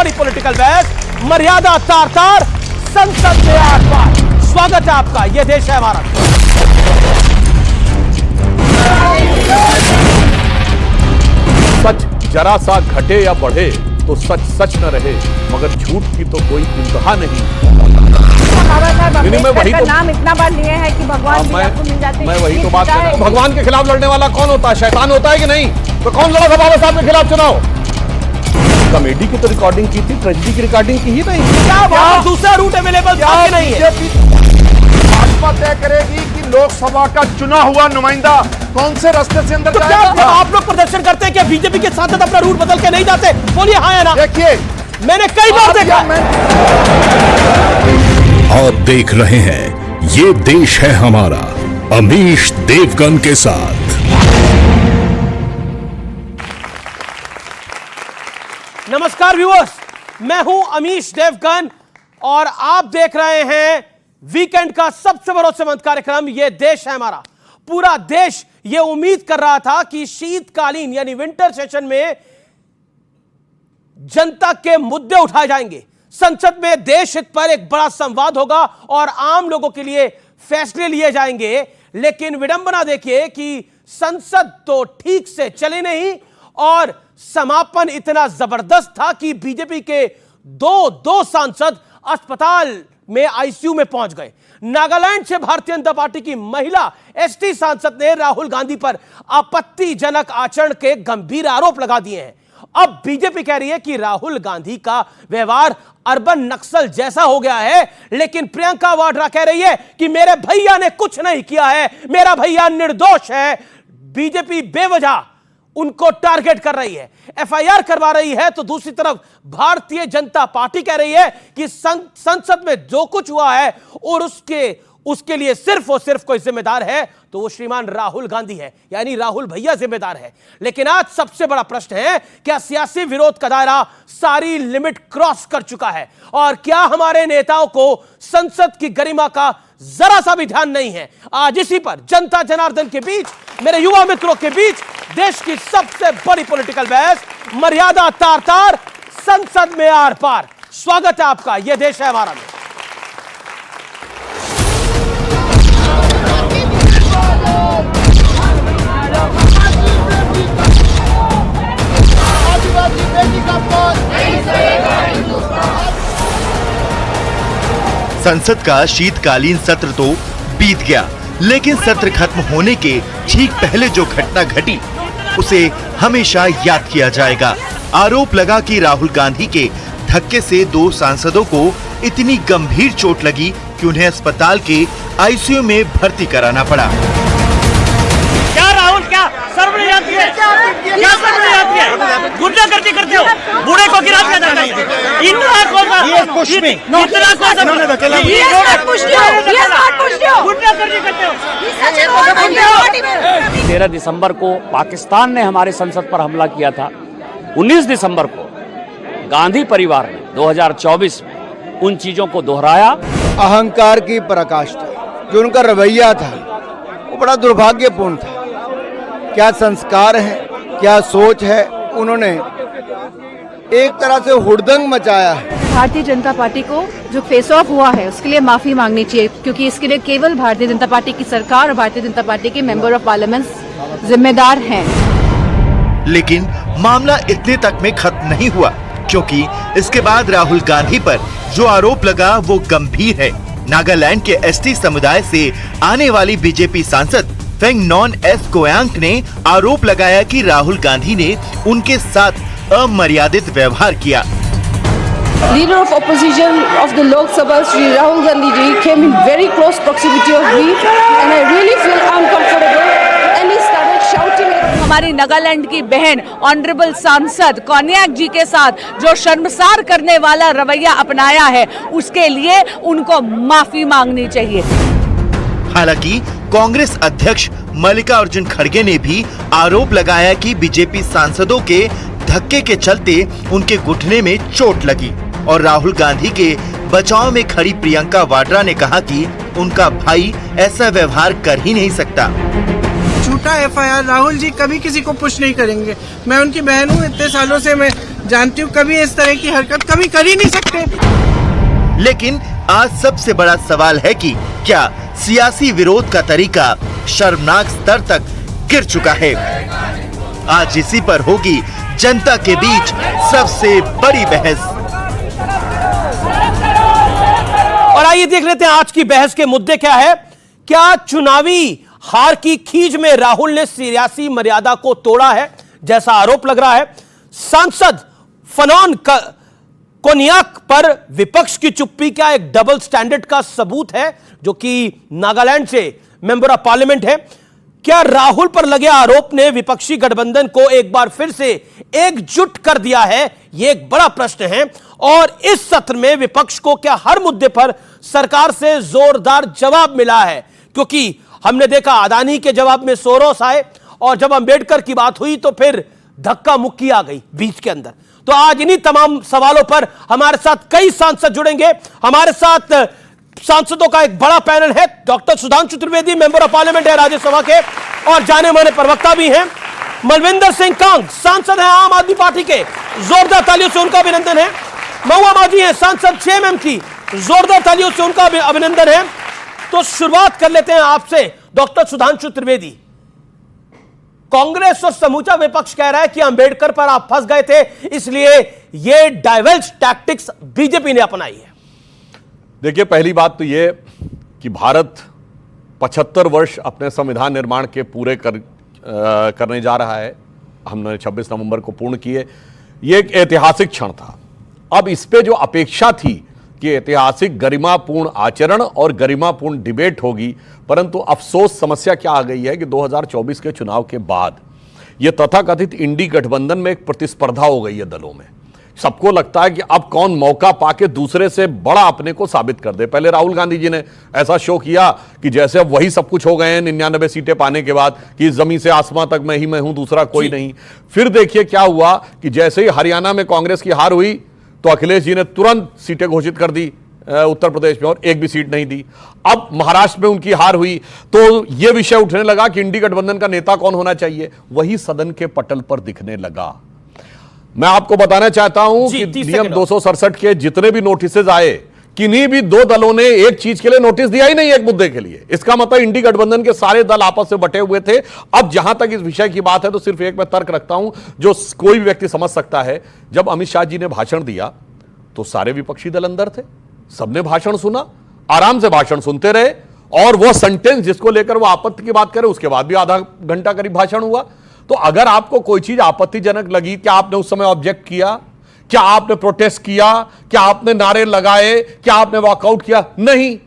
बड़ी पॉलिटिकल बहस, मर्यादा तार तार, संसद में आर पार। स्वागत है आपका, यह देश है हमारा। सच जरा सा घटे या बढ़े तो सच सच न रहे, मगर झूठ की तो कोई इंतहा नहीं। मैं वही तो नाम इतना बार लिए हैं कि भगवान भी आपको मिल जाते हैं। मैं वही तो बात कर रहा हूं। भगवान के खिलाफ लड़ने वाला कौन होता है? शैतान होता है कि नहीं? तो कौन लड़ा था बाबा साहब के खिलाफ चुनाव? कॉमेडी की तो रिकॉर्डिंग की थी, ट्रेजेडी की रिकॉर्डिंग की ही नहीं। क्या दूसरा रूट अवेलेबल नहीं है? भाजपा तय करेगी कि लोकसभा का चुना हुआ नुमाइंदा कौन से रास्ते से अंदर जाएगा। आप लोग प्रदर्शन करते हैं, क्या बीजेपी के सांसद अपना रूट बदल के नहीं जाते? बोलिए हाँ या ना। देखिए, मैंने कई बार देखा। आप देख रहे हैं ये देश है हमारा, अमीश देवगन के साथ। नमस्कार व्यूअर्स, मैं हूं अमीश देवगन और आप देख रहे हैं वीकेंड का सबसे भरोसेमंद कार्यक्रम ये देश है हमारा। पूरा देश ये उम्मीद कर रहा था कि शीतकालीन यानी विंटर सेशन में जनता के मुद्दे उठाए जाएंगे, संसद में देश हित पर एक बड़ा संवाद होगा और आम लोगों के लिए फैसले लिए जाएंगे। लेकिन विडंबना देखिए कि संसद तो ठीक से चले नहीं और समापन इतना जबरदस्त था कि बीजेपी के दो सांसद अस्पताल में आईसीयू में पहुंच गए। नागालैंड से भारतीय जनता पार्टी की महिला एसटी सांसद ने राहुल गांधी पर आपत्तिजनक आचरण के गंभीर आरोप लगा दिए हैं। अब बीजेपी कह रही है कि राहुल गांधी का व्यवहार अर्बन नक्सल जैसा हो गया है, लेकिन प्रियंका वाड्रा कह रही है कि मेरे भैया ने कुछ नहीं किया है, मेरा भैया निर्दोष है। बीजेपी बेवजह उनको टारगेट कर रही है, एफआईआर करवा रही है। तो दूसरी तरफ भारतीय जनता पार्टी कह रही है कि संसद में जो कुछ हुआ है और उसके लिए सिर्फ और सिर्फ कोई जिम्मेदार है तो वो श्रीमान राहुल गांधी है, यानी राहुल भैया जिम्मेदार है। लेकिन आज सबसे बड़ा प्रश्न है, क्या सियासी विरोध का दायरा सारी लिमिट क्रॉस कर चुका है और क्या हमारे नेताओं को संसद की गरिमा का जरा सा भी ध्यान नहीं है? आज इसी पर जनता जनार्दन के बीच, मेरे युवा मित्रों के बीच देश की सबसे बड़ी पॉलिटिकल बहस, मर्यादा तार तार, संसद में आर पार। स्वागत है आपका, यह देश है हमारा। संसद का शीतकालीन सत्र तो बीत गया, लेकिन सत्र खत्म होने के ठीक पहले जो घटना घटी उसे हमेशा याद किया जाएगा। आरोप लगा कि राहुल गांधी के धक्के से दो सांसदों को इतनी गंभीर चोट लगी कि उन्हें अस्पताल के आईसीयू में भर्ती कराना पड़ा। क्या राहुल, क्या शर्म नहीं आती है? क्या शर्म नहीं आती है? गुंडागर्दी करते हो, बूढ़े को गिरा दिया जाता है। इतना कौन गुंडागर्दी करते हो? 13 दिसंबर को पाकिस्तान ने हमारे संसद पर हमला किया था। 19 दिसंबर को गांधी परिवार ने 2024 में उन चीजों को दोहराया। अहंकार की पराकाष्ठा जो उनका रवैया था वो बड़ा दुर्भाग्यपूर्ण था। क्या संस्कार है, क्या सोच है, उन्होंने एक तरह से हुड़दंग मचाया है। भारतीय जनता पार्टी को जो फेस ऑफ हुआ है उसके लिए माफी मांगनी चाहिए, क्योंकि इसके लिए केवल भारतीय जनता पार्टी की सरकार और भारतीय जनता पार्टी के मेंबर ऑफ पार्लियामेंट जिम्मेदार हैं। लेकिन मामला इतने तक में खत्म नहीं हुआ, क्योंकि इसके बाद राहुल गांधी पर जो आरोप लगा वो गंभीर है। नागालैंड के एसटी समुदाय से आने वाली बीजेपी सांसद फेंगनॉन एस कोयांग ने आरोप लगाया कि राहुल गांधी ने उनके साथ अमर्यादित व्यवहार किया। Leader of opposition of the Lok Sabha, Shri Rahul Gandhi ji, came in very close proximity of me, and I really feel uncomfortable. And he started shouting at me. हमारी नागालैंड की बहन ऑनरेबल सांसद कोन्याक जी के साथ जो शर्मसार करने वाला रवैया अपनाया है, उसके लिए उनको माफी मांगनी चाहिए। हालांकि कांग्रेस अध्यक्ष मल्लिकार्जुन खड़गे ने भी आरोप लगाया कि बीजेपी सांसदों के धक्के के चलते उनके घुटने में चोट लगी और राहुल गांधी के बचाव में खड़ी प्रियंका वाड्रा ने कहा कि उनका भाई ऐसा व्यवहार कर ही नहीं सकता। झूठा एफआईआर, राहुल जी कभी किसी को पुश नहीं करेंगे। मैं उनकी बहन हूँ, इतने सालों से मैं जानती हूँ कभी इस तरह की हरकत कभी कर ही नहीं सकते। लेकिन आज सबसे बड़ा सवाल है कि क्या सियासी विरोध का तरीका शर्मनाक स्तर तक गिर चुका है। आज इसी पर होगी जनता के बीच सबसे बड़ी बहस। और आइए देख लेते हैं आज की बहस के मुद्दे क्या है। क्या चुनावी हार की खींच में राहुल ने सियासी मर्यादा को तोड़ा है, जैसा आरोप लग रहा है। सांसद फनॉन कोनियाक पर विपक्ष की चुप्पी क्या एक डबल स्टैंडर्ड का सबूत है, जो कि नागालैंड से मेंबर ऑफ पार्लियामेंट है। क्या राहुल पर लगे आरोप ने विपक्षी गठबंधन को एक बार फिर से एकजुट कर दिया है, यह एक बड़ा प्रश्न है। और इस सत्र में विपक्ष को क्या हर मुद्दे पर सरकार से जोरदार जवाब मिला है, क्योंकि हमने देखा अदानी के जवाब में सोरोस आए और जब अंबेडकर की बात हुई तो फिर धक्का मुक्की आ गई बीच के अंदर। तो आज इन्हीं तमाम सवालों पर हमारे साथ कई सांसद जुड़ेंगे। हमारे साथ सांसदों का एक बड़ा पैनल है। Doctor Sudhanshu Trivedi member of parliament है राज्यसभा के और जाने माने प्रवक्ता भी हैं। मलविंदर सिंह कांग सांसद हैं आम आदमी पार्टी के, जोरदार तालियों से उनका अभिनंदन है। महुआ माझी हैं सांसद 6 की, जोरदार तालियों से उनका अभिनंदन है। तो शुरुआत कर लेते हैं आपसे डॉक्टर सुधांशु त्रिवेदी। कांग्रेस और समूचा विपक्ष कह रहा है कि अंबेडकर पर आप फंस गए थे, इसलिए ये डाइवर्ज टैक्टिक्स बीजेपी ने अपनाई है। देखिए, पहली बात तो ये कि भारत 75 वर्ष अपने संविधान निर्माण के पूरे करने जा रहा है। हमने 26 नवंबर को पूर्ण किए। ये एक ऐतिहासिक क्षण था। अब इस पे जो अपेक्षा थी कि ऐतिहासिक गरिमापूर्ण आचरण और गरिमापूर्ण डिबेट होगी, परंतु अफसोस समस्या क्या आ गई है कि 2024 के चुनाव के बाद ये तथाकथित इंडी गठबंधन में एक प्रतिस्पर्धा हो गई है दलों में। सबको लगता है कि अब कौन मौका पाके दूसरे से बड़ा अपने को साबित कर दे। पहले राहुल गांधी जी ने ऐसा शो किया कि जैसे अब वही सब कुछ हो गए हैं 99 सीटें पाने के बाद, कि जमीन से आसमां तक मैं हूं, दूसरा कोई नहीं। फिर देखिए क्या हुआ कि जैसे ही हरियाणा में कांग्रेस की हार हुई तो अखिलेश जी ने तुरंत सीटें घोषित कर दी उत्तर प्रदेश में, और एक भी सीट नहीं दी। अब महाराष्ट्र में उनकी हार हुई तो यह विषय उठने लगा कि इंडी गठबंधन का नेता कौन होना चाहिए। वही सदन के पटल पर दिखने लगा। मैं आपको बताना चाहता हूं कि नियम 267 के जितने भी नोटिसेज आए, किन्हीं भी दो दलों ने एक चीज के लिए नोटिस दिया ही नहीं, एक मुद्दे के लिए। इसका मतलब इंडी गठबंधन के सारे दल आपस में बटे हुए थे। अब जहां तक इस विषय की बात है तो सिर्फ एक मैं तर्क रखता हूं जो कोई भी व्यक्ति समझ सकता है। जब अमित शाह जी ने भाषण दिया तो सारे विपक्षी दल अंदर थे, सबने भाषण सुना, आराम से भाषण सुनते रहे, और वो सेंटेंस जिसको लेकर वो आपत्ति की बात करे उसके बाद भी आधा घंटा करीब भाषण हुआ। तो अगर आपको कोई चीज आपत्तिजनक लगी, क्या आपने उस समय ऑब्जेक्ट किया? क्या आपने प्रोटेस्ट किया? क्या आपने नारे लगाए? क्या आपने वॉकआउट किया? नहीं।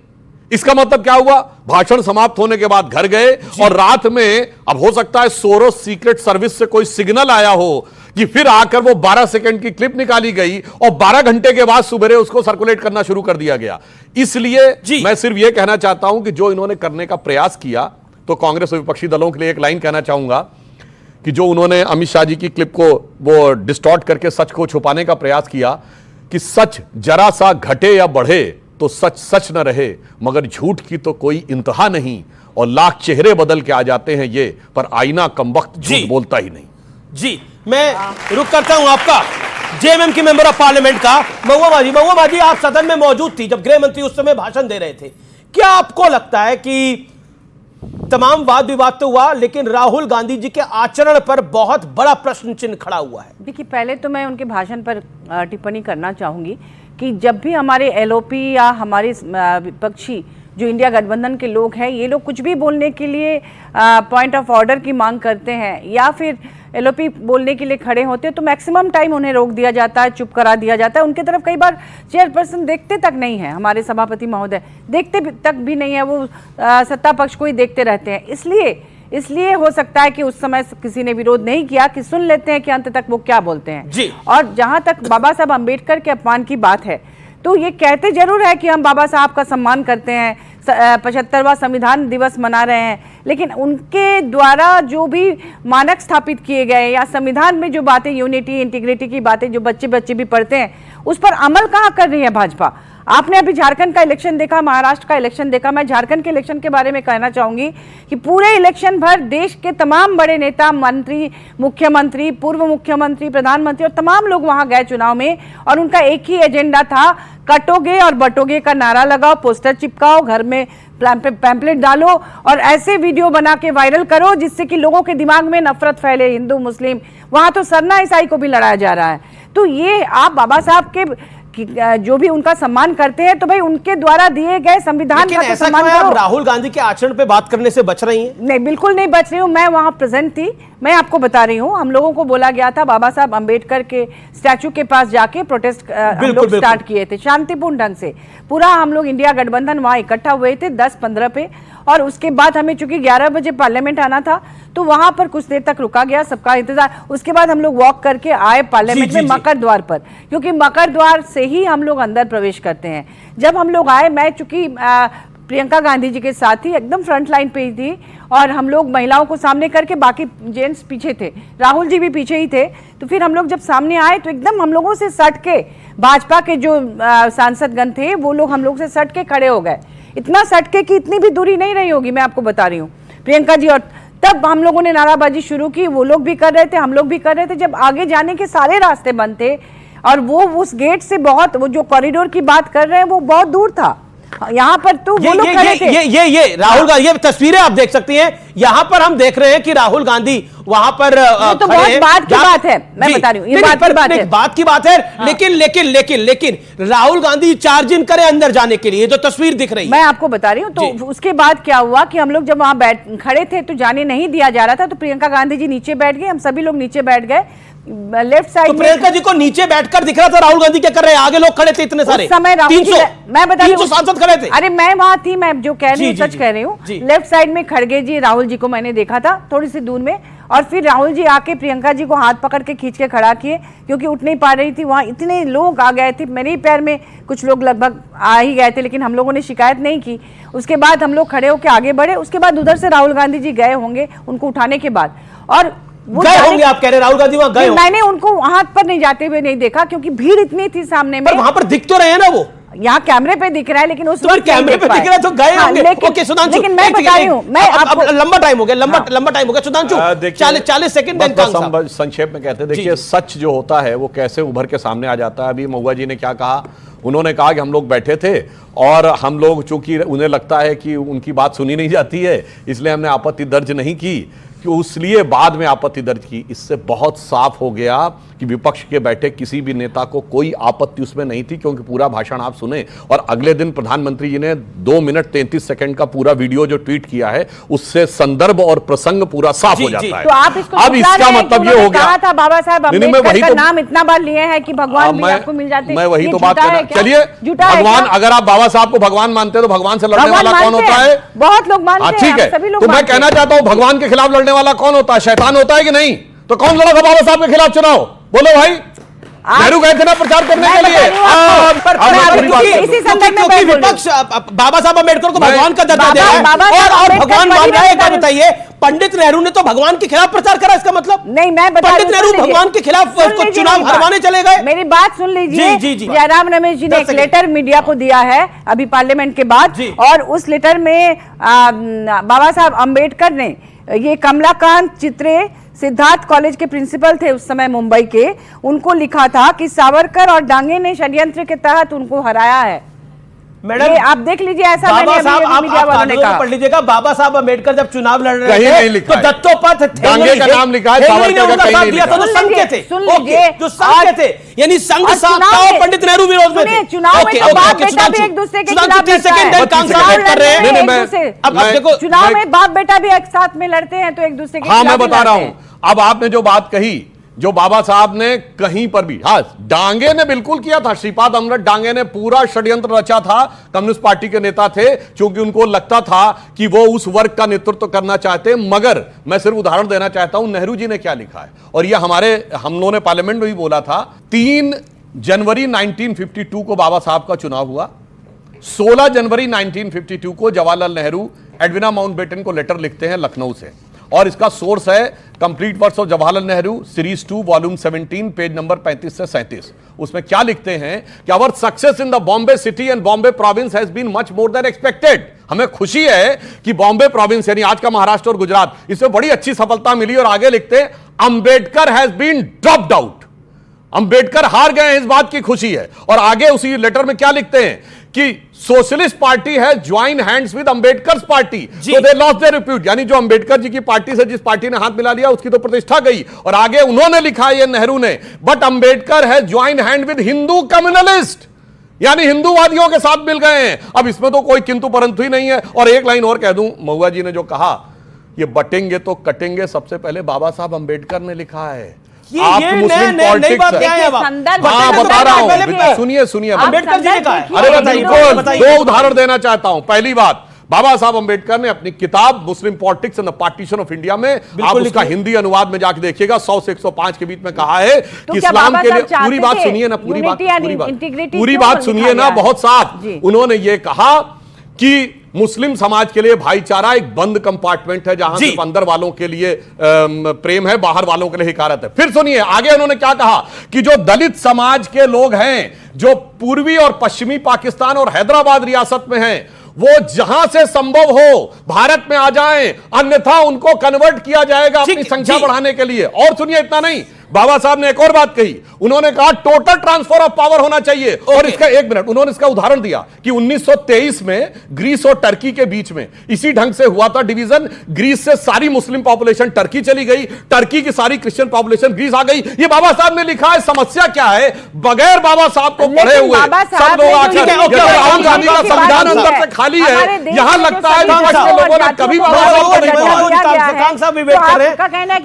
इसका मतलब क्या हुआ? भाषण समाप्त होने के बाद घर गए और रात में, अब हो सकता है सोरोस सीक्रेट सर्विस से कोई सिग्नल आया हो कि फिर आकर वो 12 सेकंड की क्लिप निकाली गई और 12 घंटे के बाद सुबह उसको सर्कुलेट करना शुरू कर दिया गया। इसलिए मैं सिर्फ यह कहना चाहता हूं कि जो इन्होंने करने का प्रयास किया, तो कांग्रेस और विपक्षी दलों के लिए एक लाइन कहना चाहूंगा कि जो उन्होंने अमित शाह जी की क्लिप को वो डिस्टॉर्ट करके सच को छुपाने का प्रयास किया कि सच जरा सा घटे या बढ़े तो सच सच न रहे, मगर झूठ की तो कोई इंतहा नहीं, और लाख चेहरे बदल के आ जाते हैं ये, पर आईना कमबख्त झूठ बोलता ही नहीं। जी, मैं रुक करता हूं आपका जेएमएम की मेंबर ऑफ पार्लियामेंट का महुआ माझी, आप सदन में मौजूद थी जब गृह मंत्री उस समय भाषण दे रहे थे। क्या आपको लगता है कि तमाम वाद विवाद तो हुआ, लेकिन राहुल गांधी जी के आचरण पर बहुत बड़ा प्रश्न चिन्ह खड़ा हुआ है? देखिए, पहले तो मैं उनके भाषण पर टिप्पणी करना चाहूंगी कि जब भी हमारे एलओपी या हमारे विपक्षी जो इंडिया गठबंधन के लोग हैं, ये लोग कुछ भी बोलने के लिए पॉइंट ऑफ ऑर्डर की मांग करते हैं या फिर एलओपी बोलने के लिए खड़े होते हैं, तो मैक्सिमम टाइम उन्हें रोक दिया जाता है, चुप करा दिया जाता है। उनकी तरफ कई बार चेयरपर्सन देखते तक नहीं है, हमारे सभापति महोदय देखते तक भी नहीं है, वो सत्ता पक्ष को ही देखते रहते हैं। इसलिए हो सकता है कि उस समय किसी ने विरोध नहीं किया कि सुन लेते हैं कि अंत तक वो क्या बोलते हैं जी। और जहां तक बाबा साहब अम्बेडकर के अपमान की बात है, तो ये कहते जरूर है कि हम बाबा साहब का सम्मान करते हैं, 75वां संविधान दिवस मना रहे हैं, लेकिन उनके द्वारा जो भी मानक स्थापित किए गए या संविधान में जो बातें, यूनिटी इंटीग्रिटी की बातें जो बच्चे भी पढ़ते हैं, उस पर अमल कहाँ कर रही है भाजपा? आपने अभी झारखंड का इलेक्शन देखा, महाराष्ट्र का इलेक्शन देखा। मैं झारखंड के इलेक्शन के बारे में कहना चाहूंगी कि पूरे इलेक्शन भर देश के तमाम बड़े नेता, मंत्री, मुख्यमंत्री, पूर्व मुख्यमंत्री, प्रधानमंत्री और तमाम लोग वहां गए चुनाव में, और उनका एक ही एजेंडा था, कटोगे और बटोगे का नारा लगाओ, पोस्टर चिपकाओ, घर में पैम्पलेट डालो और ऐसे वीडियो बना के वायरल करो जिससे कि लोगों के दिमाग में नफरत फैले, हिंदू मुस्लिम। वहां तो सरना ईसाई को भी लड़ाया जा रहा है। तो ये आप बाबा साहब के जो भी उनका सम्मान करते हैं तो भाई उनके द्वारा दिए गए संविधान का तो सम्मान करो। आप राहुल गांधी के आचरण पे बात करने से बच रही हैं? नहीं, बिल्कुल नहीं बच रही हूँ। मैं वहां प्रेजेंट थी, मैं आपको बता रही हूँ। हम लोगों को बोला गया था बाबा साहब अंबेडकर के स्टैचू के पास जाके प्रोटेस्ट हम लोग स्टार्ट किए थे शांतिपूर्ण ढंग से। पूरा हम लोग इंडिया गठबंधन वहां इकट्ठा हुए थे 10-15 पे, और उसके बाद हमें चूंकि 11 बजे पार्लियामेंट आना था तो वहां पर कुछ देर तक रुका गया, सबका इंतजार। उसके बाद हम लोग वॉक करके आए पार्लियामेंट में मकर द्वार पर, क्योंकि मकर द्वार से ही हम लोग अंदर प्रवेश करते हैं। जब हम लोग आए, मैं चूंकि प्रियंका गांधी जी के साथ ही एकदम फ्रंट लाइन पे ही थी, और हम लोग महिलाओं को सामने करके, बाकी जेंट्स पीछे थे, राहुल जी भी पीछे ही थे। तो फिर हम लोग जब सामने आए तो एकदम हम लोगों से सट के, भाजपा के जो सांसदगण थे वो लोग हम लोग से सट के खड़े हो गए, इतना सट के कि इतनी भी दूरी नहीं रही होगी, मैं आपको बता रही हूँ प्रियंका जी। और तब हम लोगों ने नाराबाजी शुरू की, वो लोग भी कर रहे थे, हम लोग भी कर रहे थे। जब आगे जाने के सारे रास्ते बंद थे और वो उस गेट से बहुत, वो जो कॉरिडोर की बात कर रहे हैं वो बहुत दूर था, यहाँ पर तो वो लोग खड़े थे। ये राहुल गांधी, ये तस्वीरें आप देख सकती हैं, यहाँ पर हम देख रहे हैं कि राहुल गांधी वहां पर तो बहुत बात की बात है, मैं बता रही हूँ, ये बात की बात है। लेकिन राहुल गांधी चार्ज इन करे अंदर जाने के लिए, जो तस्वीर दिख रही है मैं आपको बता रही हूँ। तो उसके बाद क्या हुआ कि हम लोग जब वहां खड़े थे तो जाने नहीं दिया जा रहा था, तो प्रियंका गांधी जी नीचे बैठ गए, हम सभी लोग नीचे बैठ गए लेफ्ट साइड। तो प्रियंका जी को नीचे बैठकर दिख रहा था, राहुल गांधी क्या कर रहे हैं? आगे लोग खड़े थे इतने सारे, समय 300, मैं बता रही हूँ, 300 सांसद खड़े थे। अरे मैं वहां थी, मैं जो कह रही हूँ सच कह रही हूँ। लेफ्ट साइड में खड़गे जी, राहुल जी को मैंने देखा था थोड़ी सी दूर में, और फिर राहुल जी आके प्रियंका जी को हाथ पकड़ के खींच के खड़ा किए, क्योंकि उठ नहीं पा रही थी, वहां इतने लोग आ गए थे। मेरे ही पैर में कुछ लोग लगभग आ ही गए थे, लेकिन हम लोगों ने शिकायत नहीं की। उसके बाद हम लोग खड़े होकर आगे बढ़े, उसके बाद उधर से राहुल गांधी जी गए होंगे उनको उठाने के बाद, और गए होंगे, आप कह रहे राहुल गांधी वहां गए? मैंने उनको हाथ पर नहीं जाते हुए नहीं देखा, क्योंकि भीड़ इतनी थी सामने में। वहां पर दिख तो रहे हैं ना, वो यहाँ कैमरे पे दिख रहा है, लेकिन उस कैमरे पे दिख रहा है तो गए होंगे। ओके सुधांशु, लेकिन मैं बता रही हूँ, मैं अब लंबा टाइम हो गया, लंबा टाइम हो गया सुधांशु, 40 सेकंड संक्षेप में कहते हैं। देखिए, सच जो होता है वो कैसे उभर के सामने आ जाता है। अभी महुआ जी ने क्या कहा, उन्होंने कहा कि हम लोग बैठे थे और हम लोग, चूंकि उन्हें लगता है कि उनकी बात सुनी नहीं जाती है, इसलिए हमने आपत्ति दर्ज नहीं की, कि इसलिए बाद में आपत्ति दर्ज की। इससे बहुत साफ हो गया कि विपक्ष के बैठे किसी भी नेता को कोई आपत्ति उसमें नहीं थी, क्योंकि पूरा भाषण आप सुने, और अगले दिन प्रधानमंत्री जी ने 2 मिनट 33 सेकंड का पूरा वीडियो जो ट्वीट किया है, उससे संदर्भ और प्रसंग पूरा साफ हो जाता है। तो आप इसको अब इसका मतलब ये हो गया, कहा था बाबा साहब अम्बेडकर का नाम इतना बार लिए हैं कि भगवान भी आपको मिल जाते हैं। मैं वही तो बात कर रहा हूं। चलिए, भगवान, अगर आप बाबा साहब को भगवान मानते हैं तो भगवान से लड़ने वाला कौन होता है? बहुत लोग मानते हैं, ठीक है। तो मैं कहना चाहता हूं, भगवान के खिलाफ लड़ने वाला कौन होता है? शैतान होता है कि नहीं? तो कौन लड़ा था बाबा साहब के खिलाफ चुनाव? बोलो भाई। नेहरू गए थे ना प्रचार करने के लिए। इसी संदर्भ में विपक्ष बाबा साहब अम्बेडकर को भगवान का दर्जा दे रहा है और भगवान मान रहा है। बताइए, पंडित नेहरू ने तो भगवान के खिलाफ प्रचार करा, इसका मतलब नहीं, मैं बता पंडित नेहरू भगवान के खिलाफ चुनाव हरवाने चले गए। मेरी बात सुन लीजिए। जयराम रमेश जी ने एक लेटर मीडिया को दिया है अभी पार्लियामेंट के बाद, और उस लेटर में बाबा साहब अम्बेडकर ने, ये कमलाकांत चित्रे सिद्धार्थ कॉलेज के प्रिंसिपल थे उस समय मुंबई के, उनको लिखा था कि सावरकर और डांगे ने षड्यंत्र के तहत उनको हराया है। मैडम आप देख लीजिए, ऐसा बाबा साहब मीडिया वालों ने कहा। पढ़ लीजिएगा, बाबा साहब अम्बेडकर जब चुनाव लड़ रहे थे तो दत्तोपंत डांगे का नाम लिखा है, सावरकर का कहीं नहीं लिखा। तो संघ के थे, जो संघ के थे, यानी संघ साथ और पंडित नेहरू विरोध में थे। चुनाव में बाप बेटा भी एक दूसरे के खिलाफ कर रहे हैं। अब देखो, चुनाव में बाप बेटा भी एक साथ में लड़ते हैं, तो एक दूसरे के खिलाफ। हाँ, मैं बता रहा हूं। अब आपने जो बात कही, जो बाबा साहब ने कहीं पर भी, हाँ, डांगे ने बिल्कुल किया था, श्रीपाद अमृत डांगे ने पूरा षड्यंत्र रचा था। कम्युनिस्ट पार्टी के नेता थे, क्योंकि उनको लगता था कि वो उस वर्ग का नेतृत्व करना चाहते। मगर मैं सिर्फ उदाहरण देना चाहता हूं, नेहरू जी ने क्या लिखा है, और यह हम लोगों ने पार्लियामेंट में भी बोला था। 3 जनवरी 1952 को बाबा साहब का चुनाव हुआ। 16 जनवरी 1952 को जवाहरलाल नेहरू एडविना माउंटबेटन को लेटर लिखते हैं लखनऊ से, और इसका सोर्स है complete works of Jawaharlal Nehru series 2 volume 17 page number 35 से 37। उसमें क्या लिखते हैं कि our success in the Bombay city and Bombay province has been much more than expected. हमें खुशी है कि बॉम्बे प्रोविंस यानी आज का महाराष्ट्र और गुजरात, इसमें बड़ी अच्छी सफलता मिली। और आगे लिखते हैं Ambedkar has been dropped out, Ambedkar हार गए हैं, इस बात की खुशी है। और आगे उसी लेटर में क्या लिखते हैं कि सोशलिस्ट पार्टी है join hands with Ambedkar party, तो दे लॉस्ट देयर रिप्यूट, यानी जो अंबेडकर जी की पार्टी से जिस पार्टी ने हाथ मिला लिया उसकी तो प्रतिष्ठा गई। और आगे उन्होंने लिखा है, ये नेहरू ने, बट अंबेडकर है join hand with Hindu communalist, यानी हिंदूवादियों के साथ मिल गए हैं। अब इसमें तो कोई किंतु परंतु ही नहीं है। और एक लाइन और कह दूं, महुआ जी ने जो कहा ये बटेंगे तो कटेंगे, सबसे पहले बाबा साहब अंबेडकर ने लिखा है। आप मुस्लिम पॉलिटिक्स बता रहा हूं, सुनिए अंबेडकर जी ने कहा है। अरे मैं बिल्कुल दो उदाहरण देना चाहता हूं। पहली बात, बाबा साहब अंबेडकर ने अपनी किताब Muslim politics and the partition of India में, आप उसका हिंदी अनुवाद में जाके देखिएगा, 100 से 105 के बीच में कहा है कि इस्लाम के लिए, पूरी बात सुनिए ना, पूरी बात सुनिए ना, बहुत साफ। उन्होंने ये कहा कि मुस्लिम समाज के लिए भाईचारा एक बंद कंपार्टमेंट है जहां सिर्फ अंदर वालों के लिए प्रेम है, बाहर वालों के लिए हिकारत है। फिर सुनिए आगे उन्होंने क्या कहा कि जो दलित समाज के लोग हैं जो पूर्वी और पश्चिमी पाकिस्तान और हैदराबाद रियासत में हैं, वो जहां से संभव हो भारत में आ जाएं, अन्यथा उनको कन्वर्ट किया जाएगा अपनी संख्या बढ़ाने के लिए। और सुनिए, इतना नहीं, बाबा साहब ने एक और बात कही, उन्होंने कहा टोटल ट्रांसफर ऑफ पावर होना चाहिए। और इसका एक मिनट, उन्होंने इसका उदाहरण दिया कि 1923 में ग्रीस और टर्की के बीच में इसी ढंग से हुआ था डिवीजन। ग्रीस से सारी मुस्लिम पॉपुलेशन टर्की चली गई, टर्की की सारी क्रिश्चियन पॉपुलेशन ग्रीस आ गई। ये बाबा साहब ने लिखा है। समस्या क्या है, बगैर बाबा साहब को पढ़े हुए सब लोग आकर, राहुल गांधी का संविधान अंदर से खाली है, यहां लगता है लोगों ने कभी बाबा साहब को नहीं पढ़ा।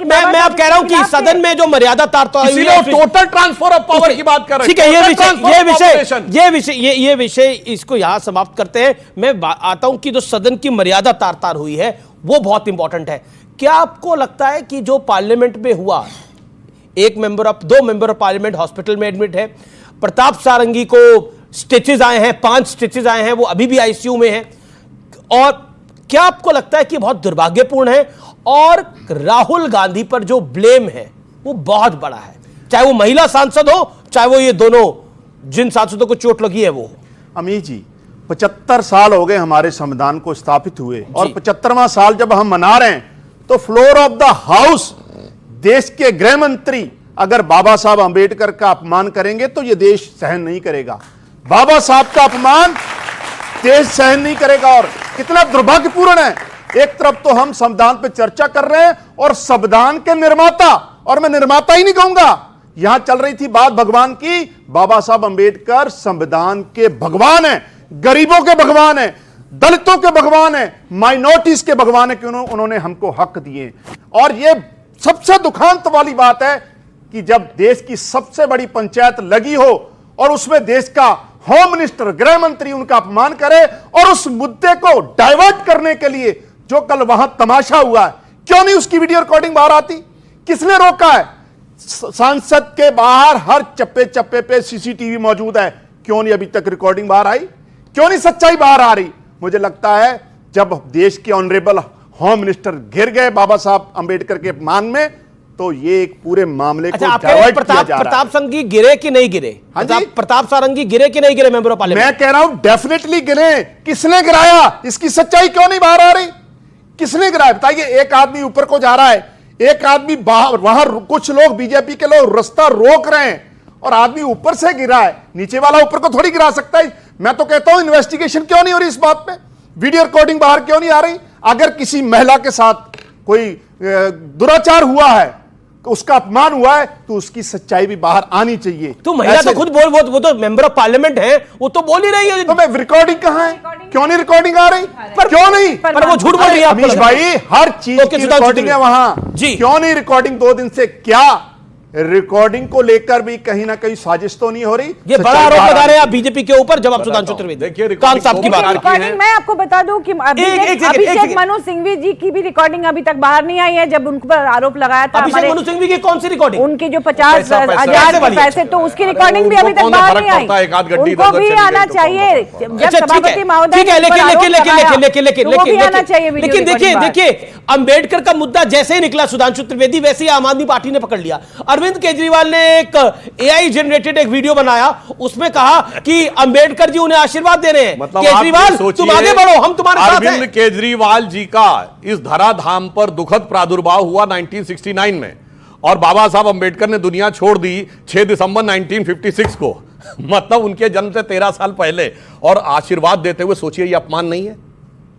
मैं आप कह रहा हूं कि सदन में जो मर्यादा टोटल ट्रांसफर ऑफ पावर की बात कर रहे हैं। ठीक है, ये विषय इसको यहां समाप्त करते हैं। मैं आता हूं कि जो सदन की मर्यादा तार हुई है वो बहुत इंपॉर्टेंट है। क्या आपको लगता है कि जो पार्लियामेंट में हुआ, दो मेंबर ऑफ पार्लियामेंट हॉस्पिटल में एडमिट है, प्रताप सारंगी को स्टिचेस आए हैं, 5 स्टिचेस आए हैं, वो अभी भी आईसीयू में है, और क्या आपको लगता है कि बहुत दुर्भाग्यपूर्ण है? और राहुल गांधी पर जो ब्लेम है वो बहुत बड़ा है, चाहे वो महिला सांसद हो, चाहे वो ये दोनों जिन सांसदों को चोट लगी है वो। अमीर जी, 75 साल हो गए हमारे संविधान को स्थापित हुए, और 75वां साल जब हम मना रहे हैं तो फ्लोर ऑफ द हाउस देश के गृह मंत्री अगर बाबा साहब अंबेडकर का अपमान करेंगे तो यह देश सहन नहीं करेगा। बाबा साहब का अपमान देश सहन नहीं करेगा। और कितना दुर्भाग्यपूर्ण है, एक तरफ तो हम संविधान पे चर्चा कर रहे हैं और संविधान के निर्माता, और मैं निर्माता ही नहीं कहूंगा, यहां चल रही थी बात भगवान की। बाबा साहब अंबेडकर संविधान के भगवान हैं, गरीबों के भगवान हैं, दलितों के भगवान हैं, माइनॉरिटीज के भगवान हैं कि उन्होंने हमको हक दिए। और यह सबसे दुखांत वाली बात है कि जब देश की सबसे बड़ी पंचायत लगी हो और उसमें देश का होम मिनिस्टर, गृह मंत्री उनका अपमान करे, और उस मुद्दे को डाइवर्ट करने के लिए जो कल वहां तमाशा हुआ है, क्यों नहीं उसकी वीडियो रिकॉर्डिंग बाहर आती? किसने रोका है? संसद के बाहर हर चप्पे चप्पे पे सीसीटीवी मौजूद है, क्यों नहीं अभी तक रिकॉर्डिंग बाहर आई? क्यों नहीं सच्चाई बाहर आ रही? मुझे लगता है जब देश के ऑनरेबल होम मिनिस्टर घिर गए बाबा साहब अंबेडकर के अपमान में, तो ये एक पूरे मामले को डाइवर्ट किया जा रहा है। प्रताप सारंगी गिरे कि नहीं गिरे? प्रताप सारंगी गिरे कि नहीं गिरे मेंबर ऑफ पार्लियामेंट? मैं कह रहा हूं डेफिनेटली गिरे। किसने गिराया, इसकी सच्चाई क्यों नहीं बाहर आ रही? किसने गिराया बताइए? एक आदमी ऊपर को जा रहा है, एक आदमी बाहर, वहां कुछ लोग बीजेपी के लोग रास्ता रोक रहे हैं, और आदमी ऊपर से गिरा है, नीचे वाला ऊपर को थोड़ी गिरा सकता है। मैं तो कहता हूं इन्वेस्टिगेशन क्यों नहीं हो रही इस बात पे? वीडियो रिकॉर्डिंग बाहर क्यों नहीं आ रही? अगर किसी महिला के साथ कोई दुराचार हुआ है, उसका अपमान हुआ है, तो उसकी सच्चाई भी बाहर आनी चाहिए। तो महिला तो खुद बोल, वो तो मेंबर ऑफ पार्लियामेंट है, वो तो बोल ही रही है। तो मैं रिकॉर्डिंग कहां है? क्यों नहीं रिकॉर्डिंग आ रही? क्यों नहीं? पर वो झूठ बोल रही है अमीश भाई, हर चीज की रिकॉर्डिंग है वहां जी। क्यों नहीं रिकॉर्डिंग 2 दिन से? क्या रिकॉर्डिंग को लेकर भी कहीं ना कहीं साजिश तो नहीं हो रही? ये बड़ा आरोप लगा रहे हैं आप बीजेपी के ऊपर। जब आप सुधांशु त्रिवेदी कान साहब की बात रिकॉर्डिंग, मैं आपको बता दूं कि अभिषेक मनु सिंघवी जी की भी रिकॉर्डिंग अभी तक बाहर नहीं आई है। जब उन पर आरोप लगाया था अभिषेक मनु सिंघवी की कौन सी रिकॉर्डिंग? उनके जो 50,000 के पैसे, तो उसकी रिकॉर्डिंग भी अभी तक बाहर नहीं आई। उनको भी आना चाहिए जब सभापति महोदय। लेकिन देखिए अंबेडकर का मुद्दा जैसे ही निकला सुधांशु त्रिवेदी, वैसे ही आम आदमी पार्टी ने पकड़ लिया। अरविंद केजरीवाल ने एक एआई जनरेटेड एक वीडियो बनाया, उसमें कहा कि अंबेडकर जी उन्हें आशीर्वाद दे रहे हैं। मतलब केजरीवाल तुम आगे बढ़ो, हम तुम्हारे साथ हैं। अरविंद केजरीवाल जी का इस धराधाम पर दुखद प्रादुर्भाव हुआ 1969 में, और बाबा साहब अंबेडकर ने दुनिया छोड़ दी 6 दिसंबर 1956 को, मतलब उनके जन्म से 13 साल पहले, और आशीर्वाद देते हुए सोचिए ये अपमान नहीं है?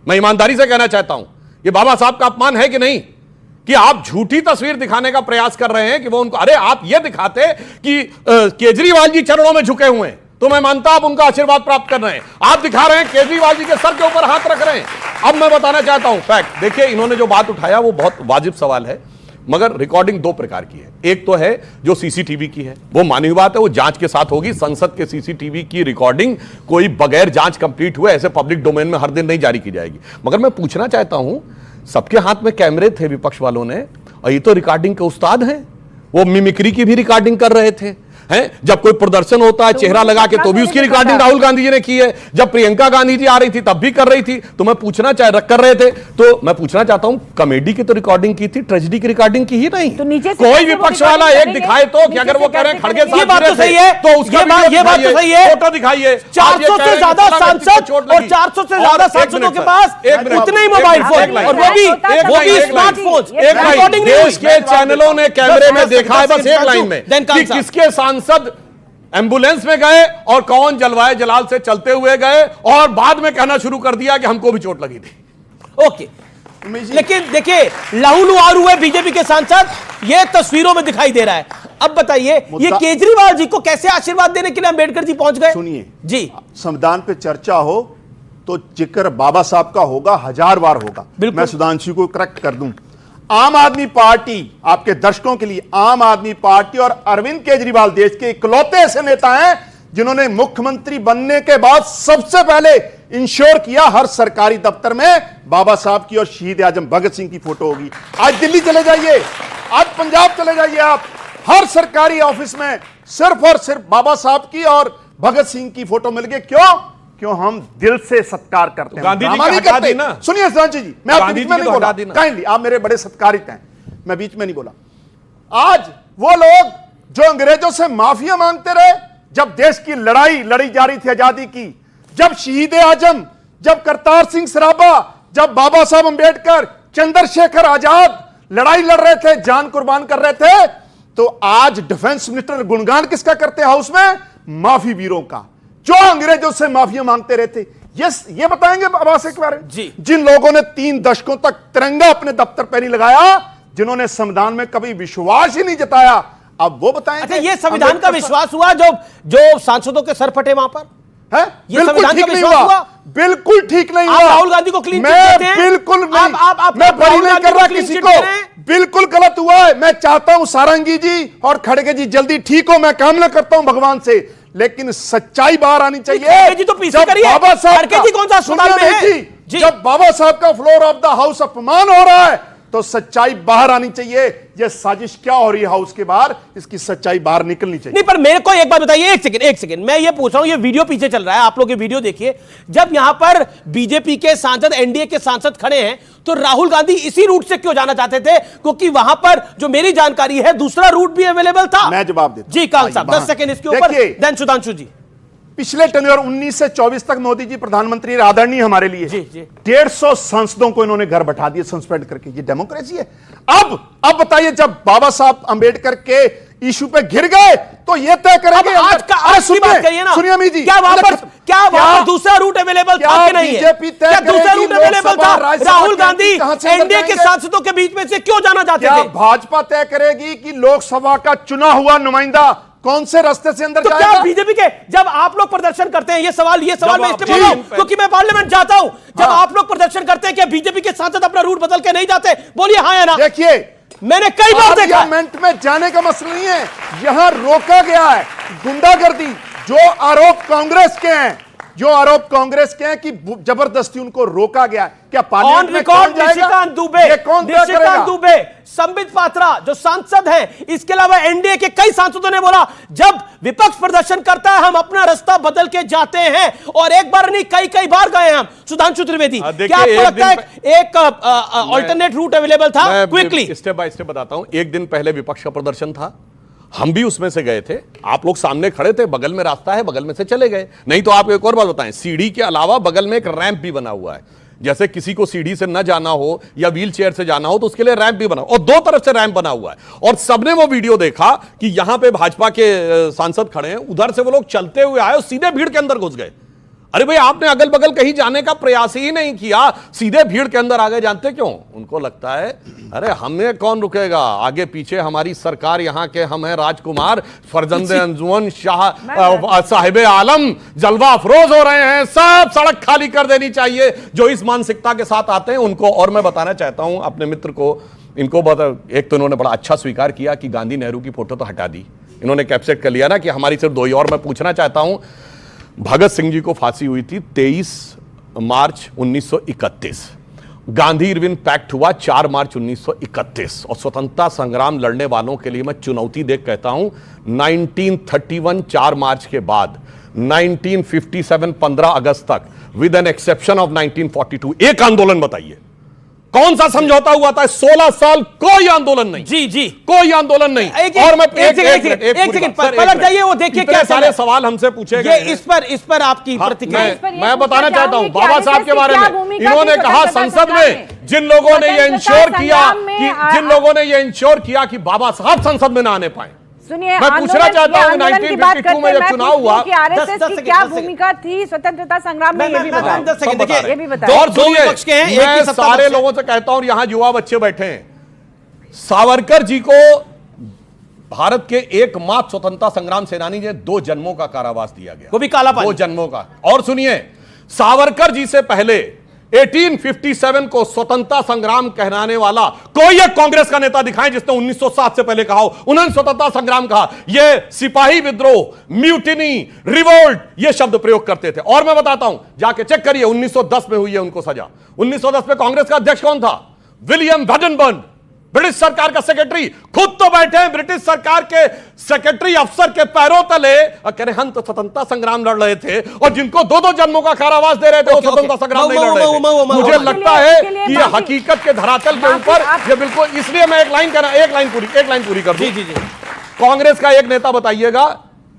मैं ईमानदारी से कहना चाहता हूं, ये बाबा साहब का अपमान है कि नहीं, कि आप झूठी तस्वीर दिखाने का प्रयास कर रहे हैं कि वो उनको, अरे आप ये दिखाते कि केजरीवाल जी चरणों में झुके हुए हैं तो मैं मानता आप उनका आशीर्वाद प्राप्त कर रहे हैं। आप दिखा रहे हैं केजरीवाल जी के सर के ऊपर हाथ रख रहे हैं। अब मैं बताना चाहता हूं फैक्ट, देखिए इन्होंने जो बात उठाया वो बहुत वाजिब सवाल है, मगर रिकॉर्डिंग दो प्रकार की है। एक तो है जो सीसीटीवी की है, वो मानी हुई बात है, वो जांच के साथ होगी। संसद के सीसीटीवी की रिकॉर्डिंग कोई बगैर जांच कंप्लीट हुए ऐसे पब्लिक डोमेन में हर दिन नहीं जारी की जाएगी। मगर मैं पूछना चाहता हूं, सबके हाथ में कैमरे थे विपक्ष वालों ने, और ये तो रिकॉर्डिंग के उस्ताद हैं, वो मिमिक्री की भी रिकॉर्डिंग कर रहे थे हैं। जब कोई प्रदर्शन होता है चेहरा लगा के तो भी उसकी रिकॉर्डिंग राहुल गांधी जी ने की है, जब प्रियंका गांधी जी आ रही थी तब भी कर रही थी। तो मैं पूछना कर रहे थे, तो मैं पूछना चाहता हूं, कॉमेडी की तो रिकॉर्डिंग की थी, ट्रेजेडी की रिकॉर्डिंग की ही नहीं। तो नीचे कोई विपक्ष वाला एक दिखाए तो कि अगर वो कह रहे हैं खड़गे साहब, ये बात तो सही है, तो उसका ये बात तो सही है, फोटो दिखाइए। 400 से ज्यादा सांसद और 400 से ज्यादा सांसदों के पास उतने ही मोबाइल फोन, और वो भी स्मार्टफोन। रिकॉर्डिंग देश के चैनलों ने कैमरे में देखा है, बस एक लाइन में, कि किसके सांसद एम्बुलेंस में गए और कौन जलवाए जलाल से चलते हुए गए, और बाद में कहना शुरू कर दिया कि हमको भी चोट लगी थी। ओके, लेकिन देखिए लहूलुहार हुए बीजेपी के सांसद, ये तस्वीरों में दिखाई दे रहा है। अब बताइए ये केजरीवाल जी को कैसे आशीर्वाद देने के लिए अंबेडकर जी पहुंच गए? सुनिए जी, संविधान पे चर्चा हो तो जिक्र बाबा साहब का होगा, 1000 बार होगा। मैं सुधांशु को करेक्ट कर दूं, आम आदमी पार्टी, आपके दर्शकों के लिए, आम आदमी पार्टी और अरविंद केजरीवाल देश के इकलौते ऐसे नेता हैं जिन्होंने मुख्यमंत्री बनने के बाद सबसे पहले इंश्योर किया हर सरकारी दफ्तर में बाबा साहब की और शहीद आजम भगत सिंह की फोटो होगी। आज दिल्ली चले जाइए, आज पंजाब चले जाइए, आप हर सरकारी ऑफिस में सिर्फ और सिर्फ बाबा साहब की और भगत सिंह की फोटो मिल गई। क्यों हम दिल से सत्कार करते हैं, गांधी जी का हटा दी ना। सुनिए सुधांशु जी, मैं आपके बीच में नहीं बोला, काइंडली, आप मेरे बड़े सत्कारित हैं, मैं बीच में नहीं बोला। आज वो लोग जो अंग्रेजों से माफिया मांगते रहे, जब देश की लड़ाई लड़ी जा रही थी आजादी की, जब शहीद आजम, जब करतार सिंह सराभा, जब बाबा साहब अंबेडकर, चंद्रशेखर आजाद लड़ाई लड़ रहे थे, जान कुर्बान कर रहे थे, तो आज डिफेंस मिनिस्टर गुणगान किसका करते हैं हाउस में? माफी वीरों का, जो अंग्रेजों से माफिया मांगते रहते। ये बताएंगे बाबा साहब के बारे में जी, जिन लोगों ने 3 दशकों तक तिरंगा अपने दफ्तर पर नहीं लगाया, जिन्होंने संविधान में कभी विश्वास ही नहीं जताया, अब वो बताएंगे। अच्छा, ये संविधान का विश्वास हुआ जो सांसदों के सर फटे वहां पर है? बिल्कुल ठीक नहीं हुआ, बिल्कुल ठीक नहीं हुआ। राहुल गांधी को क्लीन चिट देते हैं? बिल्कुल मैं बरी नहीं कर रहा किसी को, बिल्कुल गलत हुआ है। मैं चाहता हूं सारंगी जी और खड़गे जी जल्दी ठीक हो, मैं कामना करता हूं भगवान से, लेकिन सच्चाई बाहर आनी चाहिए। जी तो पीछे करिए, बाबा साहब जी कौन सा अस्पताल में है? जब बाबा साहब का फ्लोर ऑफ द हाउस अपमान हो रहा है तो सच्चाई बाहर आनी चाहिए। ये साजिश क्या हो रही है हाउस के बाहर, इसकी सच्चाई बाहर निकलनी चाहिए। नहीं, पर मेरे को एक बात बताइए, एक सेकंड, मैं ये पूछ रहा हूं, ये वीडियो पीछे चल रहा है, आप लोग ये वीडियो देखिए। जब यहां पर बीजेपी के सांसद, एनडीए के सांसद खड़े हैं, तो राहुल गांधी इसी रूट से क्यों जाना चाहते थे? क्योंकि वहां पर जो मेरी जानकारी है दूसरा रूट भी अवेलेबल था। मैं जवाब देता जी कांग साहब, 10 सेकंड इसके ऊपर, देन सुधांशु जी। पिछले टेन्योर 19 से 24 तक मोदी जी प्रधानमंत्री आदरणीय हमारे लिए, 150 सांसदों को इन्होंने घर बैठा दिए सस्पेंड करके। ये डेमोक्रेसी है? अब बताइए, जब बाबा साहब अंबेडकर के इशू पे घिर गए तो ये तय करेंगे। आज का आज बात करिए ना, सुनिए अमित जी, क्या वहां पर दूसरा रूट अवेलेबल था कि नहीं है? क्या दूसरा रूट अवेलेबल था? राहुल गांधी एनडीए के सांसदों के बीच में से क्यों जाना चाहते थे? भाजपा तय करेगी कि लोकसभा का चुना हुआ नुमाइंदा कौन से रास्ते से अंदर तो जाएगा? क्या बीजेपी के, जब आप लोग प्रदर्शन करते हैं, ये सवाल मैं इसलिए बोल रहा हूं क्योंकि मैं पार्लियामेंट जाता हूं, जब आप लोग प्रदर्शन करते हैं, क्या बीजेपी के सांसद अपना रूट बदल के नहीं जाते? बोलिए हाँ या ना। देखिए, मैंने कई बार देखा, पार्लियामेंट में जाने का मसला नहीं है, यहां रोका गया है गुंडागर्दी, जो आरोप कांग्रेस के हैं, जो आरोप कांग्रेस के हैं कि जबरदस्ती उनको रोका गया, क्या पार्लियामेंट ऑन में रिकॉर्ड कौन जाएगा? निशिकांत दुबे, ये कौन तय करेगा? निशिकांत दुबे, संबित पात्रा जो सांसद हैं, इसके अलावा एनडीए के कई सांसदों ने बोला जब विपक्ष प्रदर्शन करता है हम अपना रास्ता बदल के जाते हैं, और एक बार नहीं कई बार गए हम। सुधांशु त्रिवेदी, क्या आपको लगता है एक अल्टरनेट रूट अवेलेबल था? क्विकली स्टेप बाय स्टेप बताता हूं। एक दिन पहले विपक्ष का प्रदर्शन था, हम भी उसमें से गए थे, आप लोग सामने खड़े थे, बगल में रास्ता है, बगल में से चले गए। नहीं तो आपको एक और बात बताएं, सीढ़ी के अलावा बगल में एक रैंप भी बना हुआ है, जैसे किसी को सीढ़ी से न जाना हो या व्हील चेयर से जाना हो तो उसके लिए रैंप भी बना, और दो तरफ से रैंप बना हुआ है। और सबने वो वीडियो देखा कि यहां पे भाजपा के सांसद खड़े हैं, उधर से वो लोग चलते हुए आए और सीधे भीड़ के अंदर घुस गए। अरे भाई, आपने अगल बगल कहीं जाने का प्रयास ही नहीं किया, सीधे भीड़ के अंदर आ गए। जानते क्यों? उनको लगता है अरे हमें कौन रुकेगा, आगे पीछे हमारी सरकार, यहाँ के हम हैं राजकुमार, फरजंदे अंजुमन शाह साहिबे आलम जलवा अफरोज हो रहे हैं, सब सड़क खाली कर देनी चाहिए। जो इस मानसिकता के साथ आते हैं उनको, और मैं बताना चाहता हूं अपने मित्र को, इनको एक तो इन्होंने बड़ा अच्छा स्वीकार किया कि गांधी नेहरू की फोटो तो हटा दी, इन्होंने कैप्चर कर लिया ना कि हमारी सिर्फ दो ही। और मैं पूछना चाहता हूं, भगत सिंह जी को फांसी हुई थी 23 मार्च 1931, गांधी इरविन पैक्ट हुआ 4 मार्च 1931, और स्वतंत्रता संग्राम लड़ने वालों के लिए मैं चुनौती देख कहता हूं 1931 4 मार्च के बाद 1957 15 अगस्त तक, विद एन एक्सेप्शन ऑफ 1942, एक आंदोलन बताइए कौन सा समझौता हुआ था? 16 साल कोई आंदोलन नहीं। जी कोई आंदोलन नहीं। और मैं एक सेकंड पलट जाइए, वो देखिए क्या सारे सवाल हमसे पूछे गए। इस पर आपकी प्रतिक्रिया मैं बताना चाहता हूं बाबा साहब के बारे में। इन्होंने कहा संसद में जिन लोगों ने ये इंश्योर किया कि बाबा साहब संसद में ना आने पाए। सुनिए, मैं पूछना चाहता हूं 1952 में जब चुनाव हुआ कि आरएसएस की क्या भूमिका थी स्वतंत्रता संग्राम में, ये भी बताएं। ये भी बताएं। और सुनिए, मैं सारे लोगों से कहता हूं, यहां युवा बच्चे बैठे हैं, सावरकर जी को भारत के एकमात्र स्वतंत्रता संग्राम सेनानी ने 2 जन्मों का कारावास दिया गया, वो भी काला पानी, 2 जन्मों का। और सुनिए, सावरकर जी से पहले 1857 को स्वतंत्रता संग्राम कहलाने वाला कोई एक कांग्रेस का नेता दिखाएं जिसने 1907 से पहले कहा हो। उन्होंने स्वतंत्रता संग्राम कहा, यह सिपाही विद्रोह, म्यूटिनी, रिवोल्ट, यह शब्द प्रयोग करते थे। और मैं बताता हूं, जाके चेक करिए, 1910 में हुई है उनको सजा। 1910 में कांग्रेस का अध्यक्ष कौन था? विलियम वैडनबर्न, ब्रिटिश सरकार का सेक्रेटरी, खुद तो बैठे हैं ब्रिटिश सरकार के सेक्रेटरी अफसर के पैरों तले और कह रहे हम तो स्वतंत्रता संग्राम लड़ रहे थे, और जिनको 2 जन्मों का कारावास दे रहे थे वो स्वतंत्रता संग्राम नहीं लड़ रहे थे। मुझे लगता है कि यह हकीकत के धरातल के ऊपर ये बिल्कुल, इसलिए मैं एक लाइन पूरी कर दूं। कांग्रेस का एक नेता बताइएगा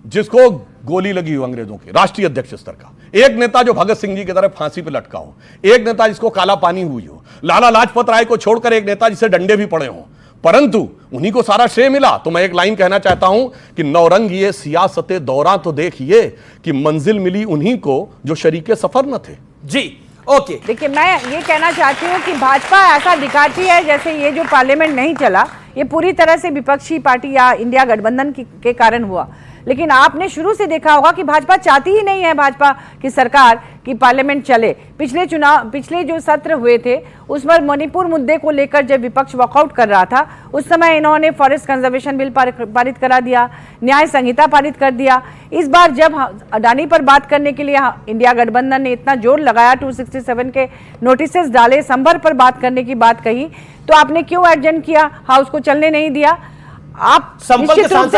जिसको गोली लगी हो अंग्रेजों की, राष्ट्रीय अध्यक्ष स्तर का, एक नेता जो भगत सिंह जी की तरह फांसी पे लटका हो, एक नेता जिसको काला पानी हुई हो, लाला लाजपत राय को छोड़कर एक नेता जिसे डंडे भी पड़े हों, परंतु उन्हीं को सारा श्रेय मिला। तो मैं एक लाइन कहना चाहता हूं कि नौरंग ये सियासते दौरान तो देखिए कि मंजिल मिली उन्हीं को जो शरीके सफर न थे। जी ओके, देखिए, मैं ये कहना चाहती हूँ कि भाजपा ऐसा दिखाती है जैसे ये जो पार्लियामेंट नहीं चला ये पूरी तरह से विपक्षी पार्टी या इंडिया गठबंधन के कारण हुआ, लेकिन आपने शुरू से देखा होगा कि भाजपा चाहती ही नहीं है भाजपा की सरकार की पार्लियामेंट चले। पिछले जो सत्र हुए थे उस पर मणिपुर मुद्दे को लेकर जब विपक्ष वॉकआउट कर रहा था उस समय इन्होंने फॉरेस्ट कंजर्वेशन बिल पारित करा दिया, न्याय संहिता पारित कर दिया। इस बार जब अडानी पर बात करने के लिए इंडिया गठबंधन ने इतना जोर लगाया, 267 के नोटिसेस डाले, संभर पर बात करने की बात कही, तो आपने क्यों एडजर्न किया, हाउस को चलने नहीं दिया? आप निश्चित रूप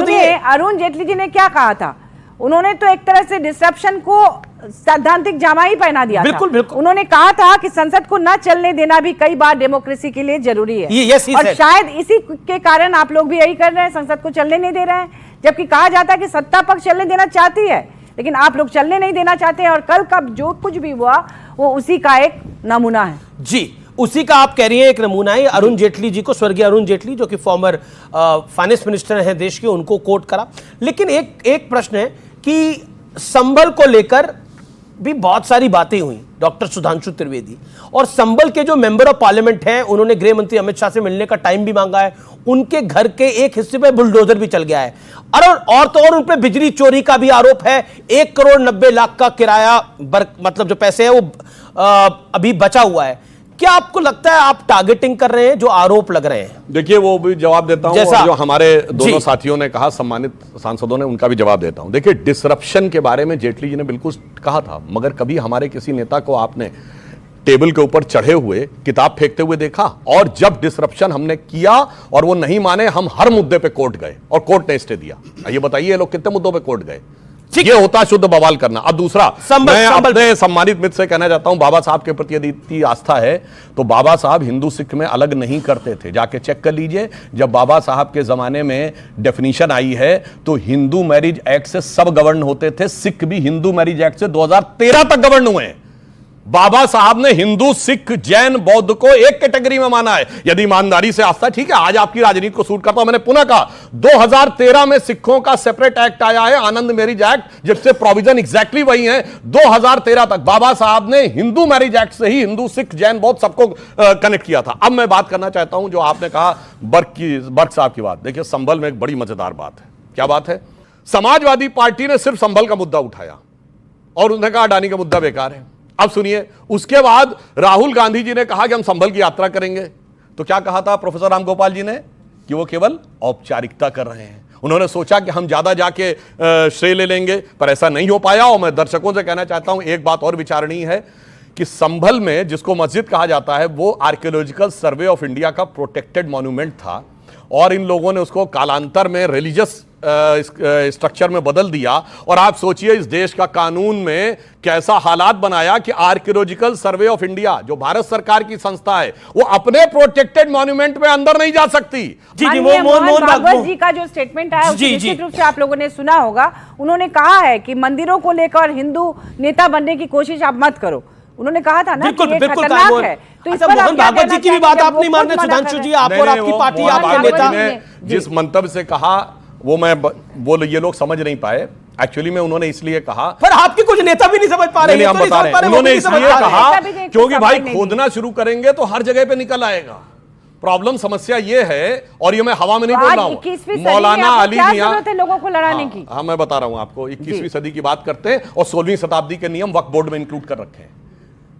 से अरुण जेटली जी ने क्या कहा था, उन्होंने तो एक तरह से डिसरप्शन को सैद्धांतिक जामा ही पहना दिया था। बिल्कुल। उन्होंने कहा था कि संसद को न चलने देना भी कई बार डेमोक्रेसी के लिए जरूरी है, और शायद इसी के कारण आप लोग भी यही कर रहे हैं, संसद को चलने नहीं दे रहे हैं, जबकि कहा जाता है कि सत्ता पक्ष चलने देना चाहती है, लेकिन आप लोग चलने नहीं देना चाहते हैं। और कल का जो कुछ भी हुआ वो उसी का एक नमूना है। जी, उसी का आप कह रही हैं एक नमूना है। अरुण जेटली जी को, स्वर्गीय अरुण जेटली जो कि फॉर्मर फाइनेंस मिनिस्टर हैं देश के, उनको कोट करा। लेकिन एक प्रश्न है कि संभल को लेकर भी बहुत सारी बातें हुई, डॉक्टर सुधांशु त्रिवेदी, और संभल के जो मेंबर ऑफ पार्लियामेंट हैं उन्होंने गृह मंत्री अमित शाह से मिलने का टाइम भी मांगा है, उनके घर के एक हिस्से पे बुलडोजर भी चल गया है, और तो और उन पे बिजली चोरी का भी आरोप है। 1 करोड़ 90 लाख का किराया मतलब जो पैसे है वो अभी बचा हुआ है। क्या आपको लगता है आप टारगेटिंग कर रहे हैं जो आरोप लग रहे हैं? देखिए वो भी जवाब देता हूं, जैसा और जो हमारे दोनों जी। साथियों ने कहा, सम्मानित सांसदों ने, उनका भी जवाब देता हूं। देखिए डिसरप्शन के बारे में जेटली जी ने बिल्कुल कहा था, मगर कभी हमारे किसी नेता को आपने टेबल के ऊपर चढ़े हुए किताब फेंकते हुए देखा? और जब डिसरप्शन हमने किया और वो नहीं माने, हम हर मुद्दे पे कोर्ट गए और कोर्ट ने स्टे दिया। ये बताइए ये लोग कितने मुद्दों पे कोर्ट गए? ये होता शुद्ध बवाल करना। अब दूसरा, मैं अपने सम्मानित मित्र से कहना चाहता हूं, बाबा साहब के प्रति यदि इतनी आस्था है तो बाबा साहब हिंदू सिख में अलग नहीं करते थे। जाके चेक कर लीजिए, जब बाबा साहब के जमाने में डेफिनेशन आई है तो हिंदू मैरिज एक्ट से सब गवर्न होते थे। सिख भी हिंदू मैरिज एक्ट से 2013 तक गवर्न हुए हैं। बाबा साहब ने हिंदू, सिख, जैन, बौद्ध को एक कैटेगरी में माना है। यदि ईमानदारी से आस्था, ठीक है, आज आपकी राजनीति को सूट करता हूं। मैंने पुनः कहा 2013 में सिखों का सेपरेट एक्ट आया है, आनंद मैरिज एक्ट, जिससे प्रोविजन एग्जैक्टली वही है। 2013 तक बाबा साहब ने हिंदू मैरिज एक्ट से ही हिंदू, सिख, जैन, बौद्ध सबको कनेक्ट किया था। अब मैं बात करना चाहता हूं जो आपने कहा बर्क साहब की बात। देखिए संभल में एक बड़ी मजेदार बात है। क्या बात है? समाजवादी पार्टी ने सिर्फ संभल का मुद्दा उठाया और उसने कहा अडानी का मुद्दा बेकार है। अब सुनिए, उसके बाद राहुल गांधी जी ने कहा कि हम संभल की यात्रा करेंगे। तो क्या कहा था प्रोफेसर राम गोपाल जी ने? कि वो केवल औपचारिकता कर रहे हैं। उन्होंने सोचा कि हम ज्यादा जाके श्रेय ले लेंगे, पर ऐसा नहीं हो पाया। और मैं दर्शकों से कहना चाहता हूं, एक बात और विचारणीय है कि संभल में जिसको मस्जिद कहा जाता है वो आर्कियोलॉजिकल सर्वे ऑफ इंडिया का प्रोटेक्टेड मॉन्यूमेंट था, और इन लोगों ने उसको कालांतर में रिलीजियस स्ट्रक्चर में बदल दिया। और आप सोचिए इस देश का कानून में कैसा हालात बनाया कि आर्कियोलॉजिकल सर्वे ऑफ इंडिया, जो भारत सरकार की संस्था है, वो अपने प्रोटेक्टेड मॉन्यूमेंट में अंदर नहीं जा सकती। जी मोहन भागवत जी का जो स्टेटमेंट आया उसको निश्चित रूप से आप लोगों ने सुना होगा। उन्होंने कहा है कि मंदिरों को लेकर हिंदू नेता बनने की कोशिश आप मत करो। उन्होंने कहा था ना कि ये खतरनाक है। तो इस पर मोहन भागवत जी की भी बात आप नहीं मान रहे? सुधांशु जी, आप और आपकी पार्टी, आपके नेता ने जिस मंतव्य से कहा वो ये लोग समझ नहीं पाए। एक्चुअली में उन्होंने इसलिए कहा, पर आपके कुछ नेता भी नहीं समझ पा रहे। हम बता रहे हैं, उन्होंने इसलिए कहा क्योंकि भाई खोदना शुरू करेंगे तो हर जगह पे निकल आएगा। प्रॉब्लम, समस्या ये है, और ये मैं हवा में नहीं बोल रहा हूं, मौलाना अली मियां लोगों को लड़ाने की। हाँ, मैं बता रहा हूं आपको, 21वीं सदी की बात करते हैं और 16वीं शताब्दी के नियम वक्फ बोर्ड में इंक्लूड कर रखे हैं।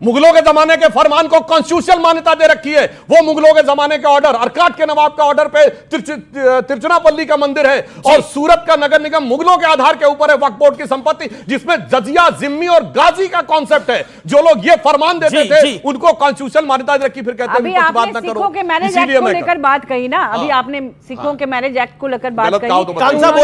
मुगलों के जमाने के फरमान को कॉन्स्टिट्यूशनल मान्यता दे रखी है। वो मुगलों के जमाने के ऑर्डर, अरकाट के नवाब का ऑर्डर पे तिरचनापल्ली का मंदिर है, और सूरत का नगर निगम मुगलों के आधार के ऊपर है वक्फ बोर्ड की संपत्ति, जिसमें जजिया, जिम्मी और गाजी का कॉन्सेप्ट है। जो लोग ये फरमान देते थे उनको कॉन्स्टिट्यूशनल मान्यता दे रखी, फिर कहते हैं कुछ बात ना करो। सिखों के मैरिज एक्ट को लेकर बात कही ना, अभी आपने सिखों के मैरिज एक्ट को लेकर बात कही।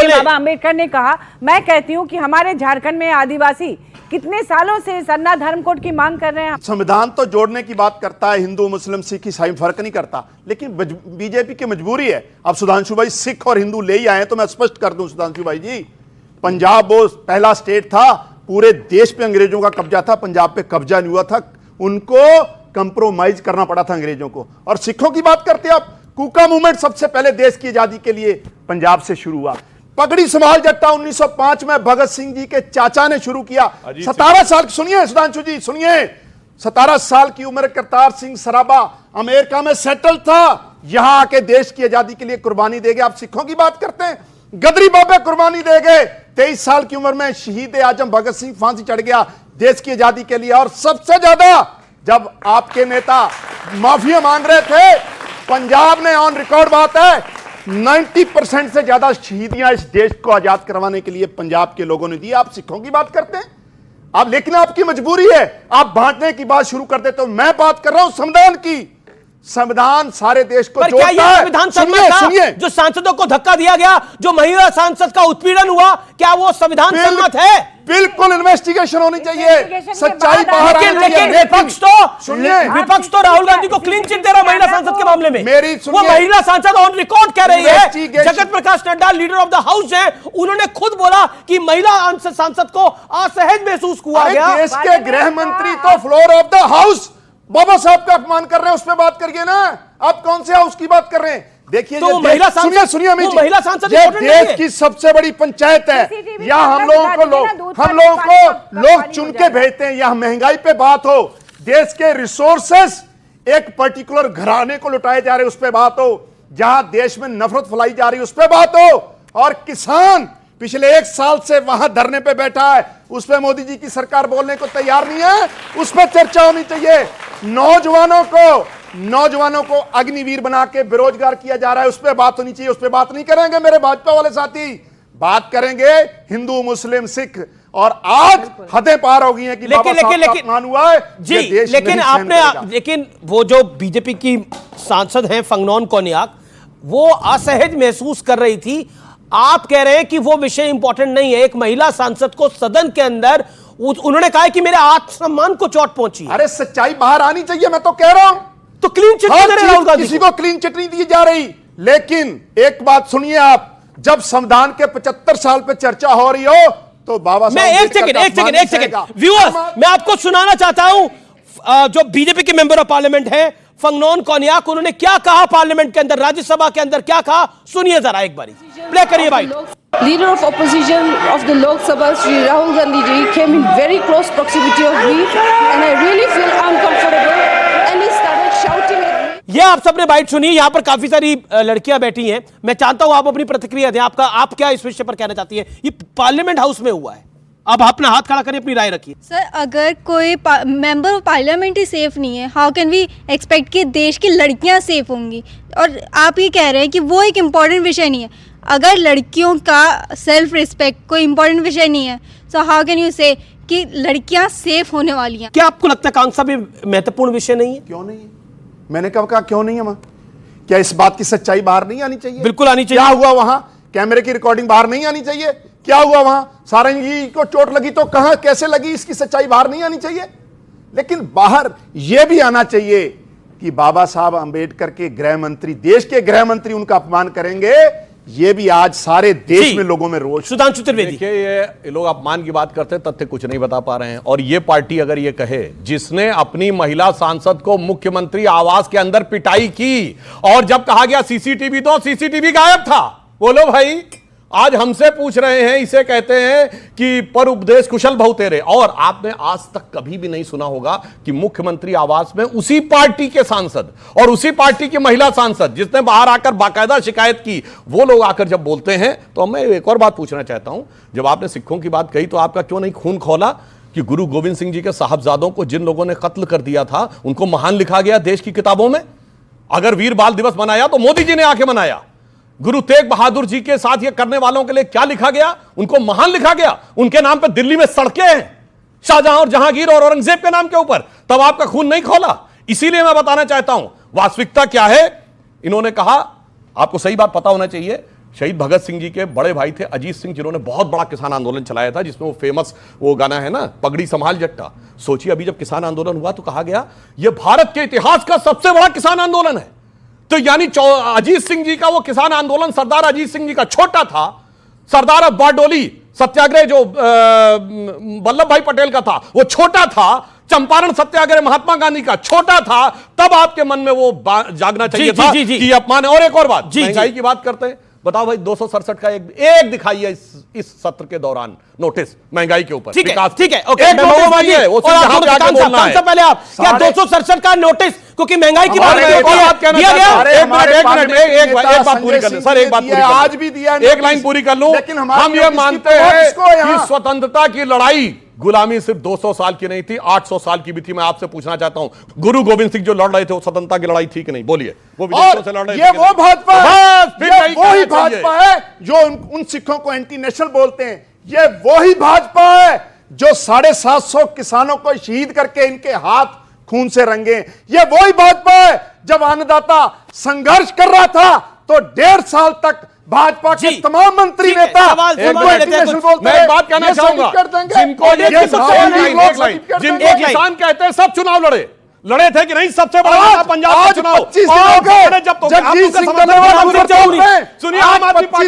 बाबा अम्बेडकर ने कहा, मैं कहती हूँ कि हमारे झारखंड में आदिवासी कितने सालों से सरना धर्म कोड की मांग कर रहे हैं। संविधान तो जोड़ने की बात करता है, हिंदू, मुस्लिम, सिख, ईसाई फर्क नहीं करता, लेकिन बीजेपी की मजबूरी है। अब सुधांशु भाई सिख और हिंदू ले ही आए, तो मैं स्पष्ट कर दूं सुधांशु भाई जी, पंजाब वो पहला स्टेट था, पूरे देश पे अंग्रेजों का कब्जा था, पंजाब पे कब्जा नहीं हुआ था, उनको कंप्रोमाइज करना पड़ा था अंग्रेजों को। और सिखों की बात करते हैं आप, कूका मूवमेंट सबसे पहले देश की आजादी के लिए पंजाब से शुरू हुआ। पगड़ी संभाल जट्टा 1905 में भगत सिंह जी के चाचा ने शुरू किया। 17 साल, सुनिए सुधांशु जी सुनिए, 17 साल की उम्र करतार सिंह सराबा अमेरिका में सेटल था, यहां आके देश की आजादी के लिए कुर्बानी दे गए। आप सिखों की बात करते हैं, गदरी बाबे कुर्बानी दे गए। 23 साल की उम्र में शहीद आजम भगत सिंह फांसी चढ़ गया देश की आजादी के लिए। और सबसे ज्यादा जब आपके नेता माफिया मांग रहे थे, पंजाब ने ऑन रिकॉर्ड बात है 90% से ज्यादा शहीदियां इस देश को आजाद करवाने के लिए पंजाब के लोगों ने दी। आप सिखों की बात करते हैं आप, लेकिन आपकी मजबूरी है, आप बांटने की बात शुरू कर देते हो। मैं बात कर रहा हूं संविधान की। संविधान सारे देश को जोड़ता है। संविधान सुनिए, जो सांसदों को धक्का दिया गया, जो महिला सांसद का उत्पीड़न हुआ, क्या वो संविधान सम्मत है? बिल्कुल इन्वेस्टिगेशन होनी चाहिए, सच्चाई बाहर आनी चाहिए। लेकिन विपक्ष तो राहुल गांधी को क्लीन चिट दे रहा महिला सांसद के मामले में। वो महिला सांसद ऑन रिकॉर्ड कह रही है, Jagat Prakash Nadda leader of the house है, उन्होंने खुद बोला कि महिला सांसद को असहज महसूस हुआ गया। देश के गृह मंत्री तो फ्लोर ऑफ द हाउस बाबा साहब का अपमान कर रहे हैं, उस पर बात करिए ना। आप कौन से हाउस की बात कर रहे हैं? देखिए, तो महिला सांसद, सुनिए अमित जी, महिला सांसद ये देश की सबसे बड़ी पंचायत है। यहाँ हम लोगों को लोग चुन के भेजते हैं। यहाँ महंगाई पे बात हो, देश के रिसोर्सेस एक पर्टिकुलर घराने को लुटाए जा रहे उस पर बात हो, जहां देश में नफरत फैलाई जा रही उस पर बात हो, और किसान पिछले 1 साल से वहां धरने पे बैठा है, उस पर मोदी जी की सरकार बोलने को तैयार नहीं है, उस पर चर्चा होनी चाहिए। नौजवानों को अग्निवीर बना के बेरोजगार किया जा रहा है, उस पर बात होनी चाहिए। उस पर बात नहीं करेंगे मेरे भाजपा वाले साथी, बात करेंगे हिंदू मुस्लिम सिख। और आज हदें पार हो गई हैं कि बाबा साहब का अपमान हुआ है जी, लेकिन वो जो बीजेपी की सांसद हैं फंगनॉन कोन्याक, वो असहज महसूस कर रही थी। आप कह रहे हैं कि वो विषय इंपॉर्टेंट नहीं है। एक महिला सांसद को सदन के अंदर उन्होंने कहा कि मेरे आत्मसम्मान को चोट पहुंची। अरे सच्चाई बाहर आनी चाहिए, मैं तो कह रहा हूं। तो क्लीन चिट राहुल गांधी, किसी को क्लीन चिट नहीं दी जा रही। लेकिन एक बात सुनिए आप, जब संविधान के 75 साल पे चर्चा हो रही हो तो बाबा साहब, मैं एक सेकंड व्यूअर्स, मैं आपको सुनाना चाहता हूं जो बीजेपी के मेंबर ऑफ पार्लियामेंट है फंगनॉन कोन्याक, उन्होंने क्या कहा पार्लियामेंट के अंदर, राज्यसभा के अंदर क्या कहा, सुनिए जरा एक बारी, प्ले करिए भाई। Leader of opposition of the Lok Sabha, Shri Rahul Gandhi ji, came in very close proximity of me, and I really feel uncomfortable. And he started shouting at me. ये आप सबने बाइट सुनी। यहाँ पर काफी सारी लड़कियां बैठी हैं। मैं चाहता हूं आप अपनी प्रतिक्रिया दें। आप क्या इस विषय पर कहना चाहती हैं? ये पार्लियामेंट हाउस में हुआ है। अब अपना हाथ खड़ा करिए, अपनी राय रखिए। सर, अगर कोई member of parliament he safe नहीं है, हाउ कैन वी एक्सपेक्ट कि देश की लड़कियां सेफ होंगी? और आप ये कह रहे हैं कि वो एक इम्पॉर्टेंट विषय नहीं है। अगर लड़कियों का सेल्फ रिस्पेक्ट कोई इम्पोर्टेंट विषय नहीं है, सो हाउ कैन यू से कि लड़कियां सेफ होने वाली हैं? क्या आपको लगता है कांग्रेस भी महत्वपूर्ण विषय नहीं है? क्यों नहीं है? मैंने कब कहा क्यों नहीं है? क्या इस बात की सच्चाई बाहर नहीं आनी चाहिए? बिल्कुल आनी चाहिए। क्या हुआ वहां? कैमरे की रिकॉर्डिंग बाहर नहीं आनी चाहिए? क्या हुआ वहां? सारंगी को चोट लगी तो कहां, कैसे लगी, इसकी सच्चाई बाहर नहीं आनी चाहिए? लेकिन बाहर यह भी आना चाहिए कि बाबा साहब अंबेडकर के गृह मंत्री, देश के गृह मंत्री उनका अपमान करेंगे। ये भी आज सारे देश में लोगों में रोष। सुधांशु त्रिवेदी, देखिए, ये लोग अपमान की बात करते हैं, तथ्य कुछ नहीं बता पा रहे हैं। और ये पार्टी अगर ये कहे, जिसने अपनी महिला सांसद को मुख्यमंत्री आवास के अंदर पिटाई की, और जब कहा गया सीसीटीवी तो सीसीटीवी गायब था। बोलो भाई, आज हमसे पूछ रहे हैं, इसे कहते हैं कि पर उपदेश कुशल बहु तेरे। और आपने आज तक कभी भी नहीं सुना होगा कि मुख्यमंत्री आवास में उसी पार्टी के सांसद और उसी पार्टी की महिला सांसद, जिसने बाहर आकर बाकायदा शिकायत की, वो लोग आकर जब बोलते हैं। तो मैं एक और बात पूछना चाहता हूं, जब आपने सिखों की बात कही तो आपका क्यों नहीं खून खौला कि गुरु गोविंद सिंह जी के साहबजादों को जिन लोगों ने कत्ल कर दिया था, उनको महान लिखा गया देश की किताबों में। अगर वीर बाल दिवस मनाया तो मोदी जी ने आके मनाया। गुरु तेग बहादुर जी के साथ ये करने वालों के लिए क्या लिखा गया? उनको महान लिखा गया। उनके नाम पे दिल्ली में सड़कें हैं, शाहजहां और जहांगीर और औरंगजेब के नाम के ऊपर। तब आपका खून नहीं खोला। इसीलिए मैं बताना चाहता हूं वास्तविकता क्या है। इन्होंने कहा, आपको सही बात पता होना चाहिए, शहीद भगत सिंह जी के बड़े भाई थे अजीत सिंह, जिन्होंने बहुत बड़ा किसान आंदोलन चलाया था, जिसमें वो फेमस वो गाना है ना, पगड़ी संभाल जट्टा। सोचिए, अभी जब किसान आंदोलन हुआ तो कहा गया यह भारत के इतिहास का सबसे बड़ा किसान आंदोलन है। तो यानी अजीत सिंह जी का वो किसान आंदोलन सरदार अजीत सिंह जी का छोटा था। सरदार ऑफ बारडोली सत्याग्रह जो वल्लभ भाई पटेल का था वो छोटा था। चंपारण सत्याग्रह महात्मा गांधी का छोटा था। तब आपके मन में वो जागना चाहिए था कि अपमान। और एक और बात, महंगाई की बात करते हैं, बताओ भाई 267 का एक दिखाइए इस सत्र के दौरान नोटिस महंगाई के ऊपर। ठीक है, ओके, एक नोटिस मांगिए, वो सबसे पहले आप क्या 267 का नोटिस, क्योंकि महंगाई की बात दिया गया। एक बात पूरी कर लूं सर, एक बात पूरी, आज भी दिया, एक लाइन पूरी कर लूं। हम ये मानते हैं कि स्वतंत्रता की लड़ाई, गुलामी सिर्फ 200 साल की नहीं थी, 800 साल की भी थी। मैं आपसे पूछना चाहता हूं, गुरु गोविंद सिंह जो लड़ रहे थे वो स्वतंत्रता की लड़ाई थी कि नहीं? बोलिए। वो विदेशों से लड़ रहे थे। ये वो भाजपा है, ये वही भाजपा है जो उन सिखों को एंटी नेशनल बोलते हैं। ये वही भाजपा है जो 750 किसानों को शहीद करके इनके हाथ खून से रंगे। ये वही भाजपा है जब अन्नदाता संघर्ष कर रहा था तो 1.5 साल तक भाजपा के तमाम मंत्री नेता मैं एक बात कहना चाहूंगा, जिनको किसान कहते हैं सब चुनाव लड़े थे कि नहीं? सबसे बड़ा नेता पंजाब का चुनाव सुनिए, आम आदमी पार्टी